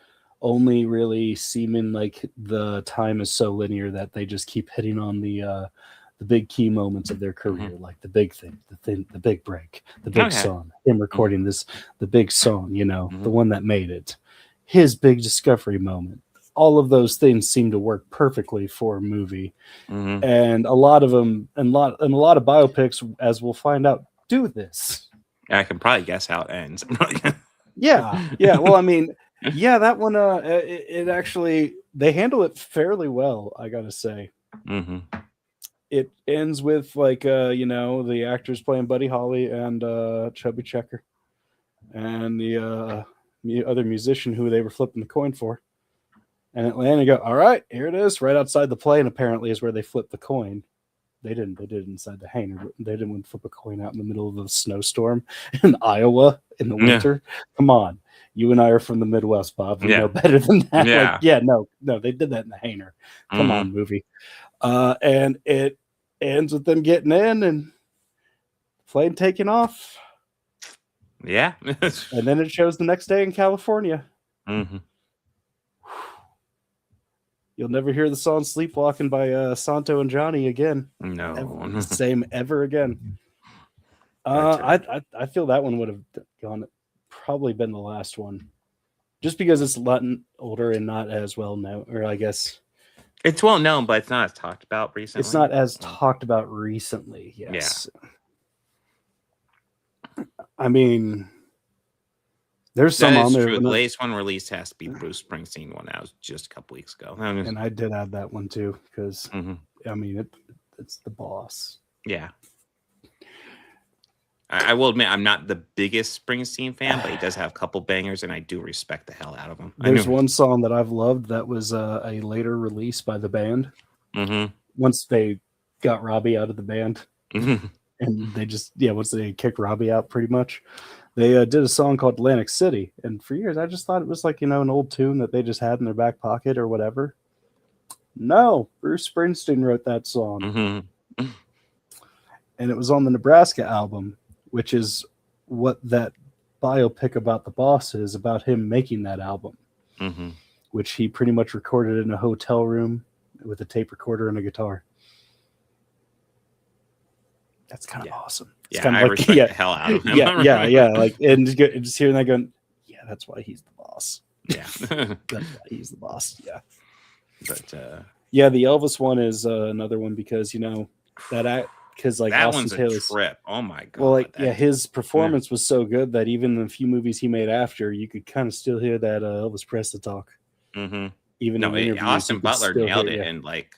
only really seeming like the time is so linear that they just keep hitting on the big key moments of their career, like the big thing, the big break, the big song, him recording the big song, the one that made it, his big discovery moment. All of those things seem to work perfectly for a movie, and a lot of them, and a lot of biopics, as we'll find out, do this. I can probably guess how it ends. Yeah. Well, I mean, that one, it actually, they handle it fairly well, I gotta say. It ends with like, the actors playing Buddy Holly and Chubby Checker, and the other musician who they were flipping the coin for. And it landed and go, all right, here it is, right outside the plane, apparently, is where they flipped the coin. They did it inside the hangar. They didn't flip a coin out in the middle of a snowstorm in Iowa in the winter. Come on. You and I are from the Midwest, Bob. You know better than that. No, they did that in the hangar. Come on, movie. And it ends with them getting in and the plane taking off. Yeah. And then it shows the next day in California. You'll never hear the song Sleepwalking by Santo and Johnny again. No. Ever. Same ever again. I feel that one would have probably been the last one. Just because it's a lot older and not as well known, or I guess... It's well known, but it's not as talked about recently. It's not as talked about recently, yes. Yeah. I mean... There's some on there. True. The latest one released has to be Bruce Springsteen one. That was just a couple weeks ago. And I did add that one too, because I mean it's the boss. Yeah. I will admit I'm not the biggest Springsteen fan, but he does have a couple bangers, and I do respect the hell out of him. There's one song that I've loved that was a later release by the band. Once they got Robbie out of the band, and they just once they kicked Robbie out, pretty much. They did a song called Atlantic City, and for years I just thought it was like, an old tune that they just had in their back pocket or whatever. No, Bruce Springsteen wrote that song. And it was on the Nebraska album, which is what that biopic about the boss is, about him making that album, which he pretty much recorded in a hotel room with a tape recorder and a guitar. That's kind of awesome. It's kind of like, respect the hell out of him. Like, and just hearing that going, that's why he's the boss. Yeah. That's why he's the boss. Yeah. But the Elvis one is another one because because like that Austin one's Taylor's a trip. Oh my god. Well, his performance was so good that even in the few movies he made after, you could kind of still hear that Elvis Presley talk. Even Austin Butler nailed it, and like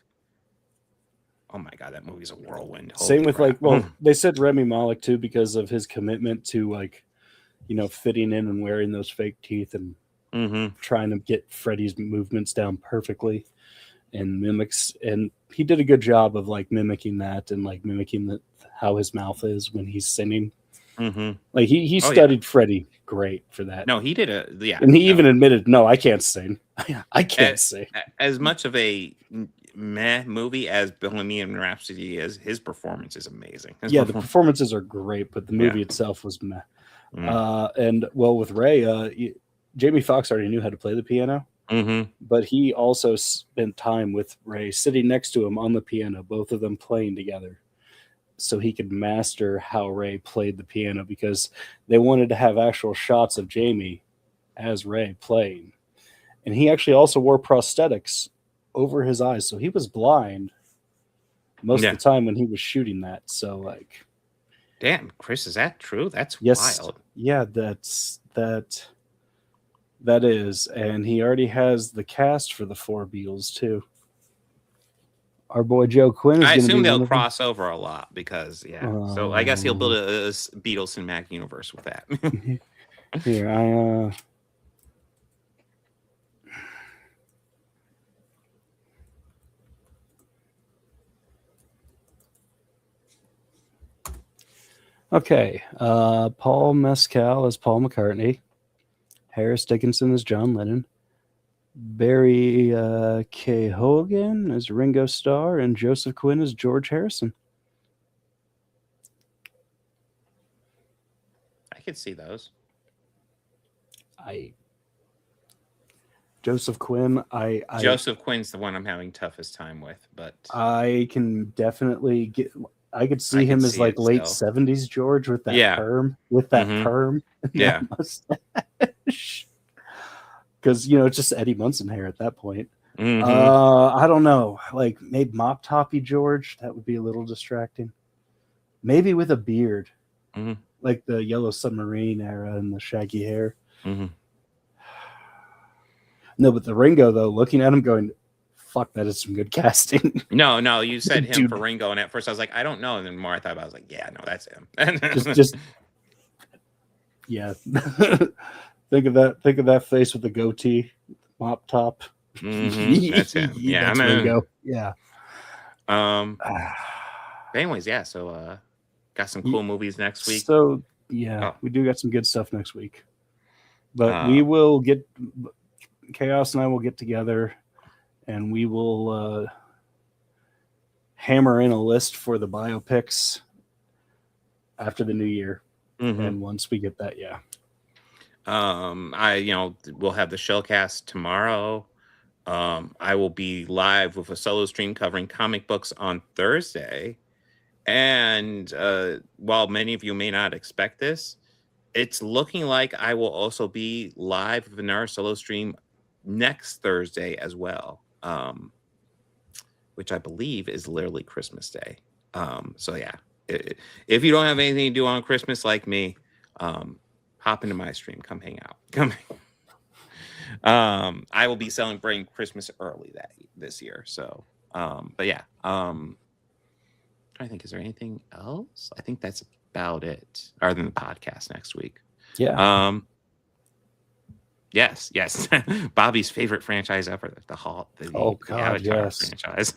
oh my god, that movie's a whirlwind. Same Holy with crap. they said Remy Malek too because of his commitment to fitting in and wearing those fake teeth and trying to get Freddy's movements down perfectly and mimics. And he did a good job of mimicking that and mimicking how his mouth is when he's singing. Like he studied Freddy great for that. No, he did and he even admitted, no, I can't sing. I can't sing. As much of a meh movie as Bohemian Rhapsody is, his performance is amazing. The performances are great, but the movie itself was meh. And with Ray, Jamie Foxx already knew how to play the piano, but he also spent time with Ray sitting next to him on the piano, both of them playing together, so he could master how Ray played the piano, because they wanted to have actual shots of Jamie as Ray playing. And he actually also wore prosthetics over his eyes, so he was blind most of the time when he was shooting that. So damn, Chris, is that true? That's wild. Yeah, that is. And he already has the cast for the 4 Beatles too. Our boy Joaquin is I going to assume be they'll cross over a lot because so I guess he'll build a Beatles cinematic universe with that. Here, Okay, Paul Mescal as Paul McCartney, Harris Dickinson as John Lennon, Barry K. Hogan as Ringo Starr, and Joseph Quinn as George Harrison. I could see those. Joseph Quinn, Joseph Quinn's the one I'm having toughest time with, but I can definitely get. I could see him as late 70s George with that perm, perm, and mustache. Because it's just Eddie Munson hair at that point. I don't know, maybe mop toppy George. That would be a little distracting. Maybe with a beard, like the Yellow Submarine era and the shaggy hair. No, but the Ringo though, looking at him, going, "Fuck, that is some good casting." No, you said him for Ringo, and at first I was like, I don't know, and then more I thought about it, I was like, yeah, no, that's him. Yeah. Think of that face with the goatee, mop top. That's him. Yeah, that's Ringo. Yeah. Anyways, so got some cool movies next week. So we do got some good stuff next week. But we will get Chaos and I will get together and we will hammer in a list for the biopics after the new year. And once we get that, we'll have the showcast tomorrow. I will be live with a solo stream covering comic books on Thursday. And while many of you may not expect this, it's looking like I will also be live with another solo stream next Thursday as well, which I believe is literally Christmas Day. If you don't have anything to do on Christmas like me, hop into my stream, come hang out. I will be celebrating Christmas early this year. So, I think, is there anything else? I think that's about it, other than the podcast next week. Yeah. Yes. Bobby's favorite franchise ever, the Avatar franchise.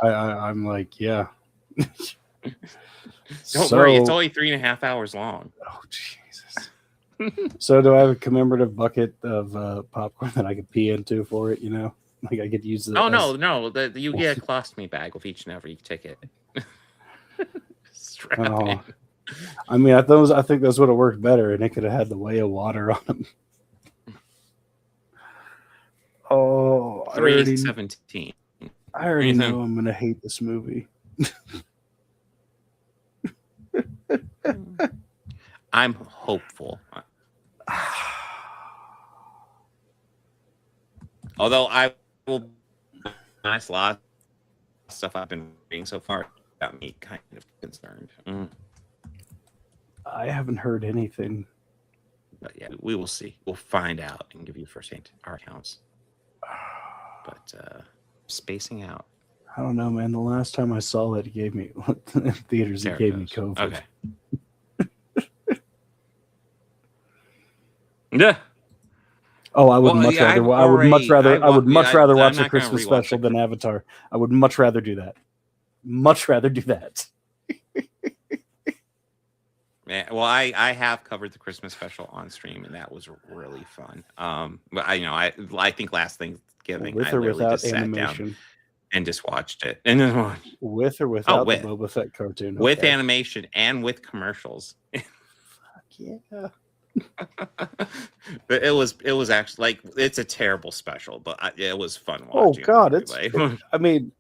I'm like, yeah. Don't worry, it's only 3.5 hours long. Oh, Jesus. So do I have a commemorative bucket of popcorn that I could pee into for it, Like I could use it. Oh, no. You get a colostomy bag with each and every ticket. Oh. I mean, I think those would have worked better, and it could have had the way of water on them. Oh, 3:17. I already know I'm gonna hate this movie. I'm hopeful. Although I will nice lot of stuff I've been reading so far got me kind of concerned. I haven't heard anything. But yeah, we will see. We'll find out and give you first-hand our accounts. But spacing out. I don't know, man. The last time I saw it, he gave me in theaters. He gave me COVID. Okay. Yeah. Oh, I would much rather. I would much rather. I would much rather watch a Christmas special than Avatar. I would much rather do that. Much rather do that. Yeah, well, I have covered the Christmas special on stream, and that was really fun. But I think last Thanksgiving With I or literally without just sat animation, down and just watched it, and then watched. With or without with. the Boba Fett cartoon, With animation and with commercials. Fuck yeah. But it was actually like it's a terrible special, but it was fun Oh watching. God, I mean,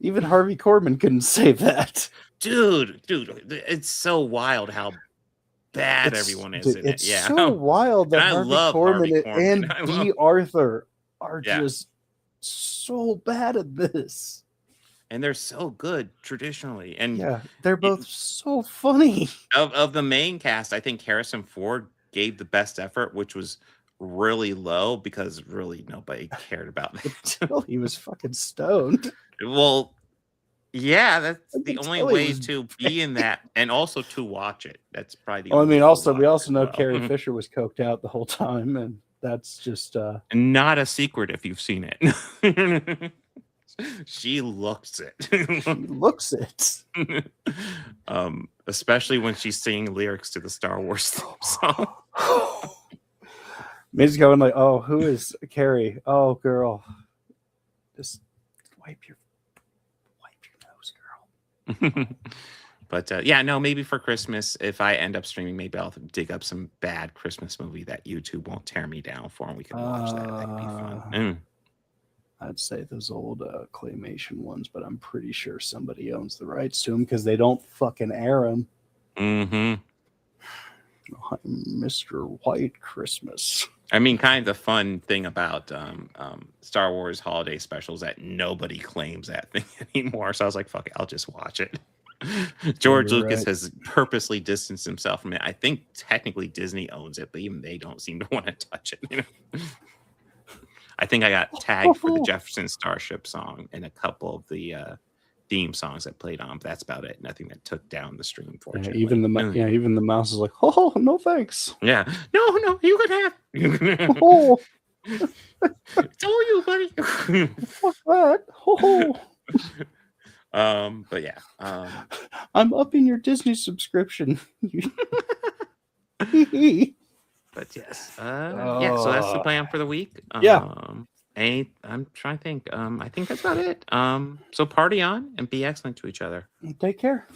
even Harvey Korman couldn't say that. Dude, it's so wild how bad everyone is in it. It's Yeah, so wild that And I Harvey love Harvey Korman Korman. and B. Arthur are just so bad at this. And they're so good traditionally. And yeah, they're both so funny. Of the main cast, I think Harrison Ford gave the best effort, which was really low because really nobody cared about it. Until he was fucking stoned. Well, yeah, that's the only way to be in that and also to watch it. That's probably the only we way also know Carrie Fisher was coked out the whole time, and that's just not a secret if you've seen it. She looks it. She looks it. Especially when she's singing lyrics to the Star Wars theme song. Miz going like, "Oh, who is Carrie? Oh, girl, just wipe your nose, girl." But yeah, no, maybe for Christmas, if I end up streaming, maybe I'll dig up some bad Christmas movie that YouTube won't tear me down for, and we can watch that. That'd be fun. I'd say those old claymation ones, but I'm pretty sure somebody owns the rights to them because they don't fucking air them. Mm-hmm. Mr. White Christmas. I mean, kind of the fun thing about Star Wars holiday specials that nobody claims that thing anymore. So I was like, fuck it, I'll just watch it. George Lucas has purposely distanced himself from it. I think technically Disney owns it, but even they don't seem to want to touch it. You know? I think I got tagged for the Jefferson Starship song and a couple of the theme songs that played on, but that's about it. Nothing that took down the stream, fortunately. Even the mouse is like, oh, no thanks. Yeah. No, you can have. Oh. It's all you, buddy. Fuck that. Oh. But yeah. I'm upping your Disney subscription. But yes. Yeah, so that's the plan for the week. I'm trying to think. I think that's about it. So party on and be excellent to each other. Take care.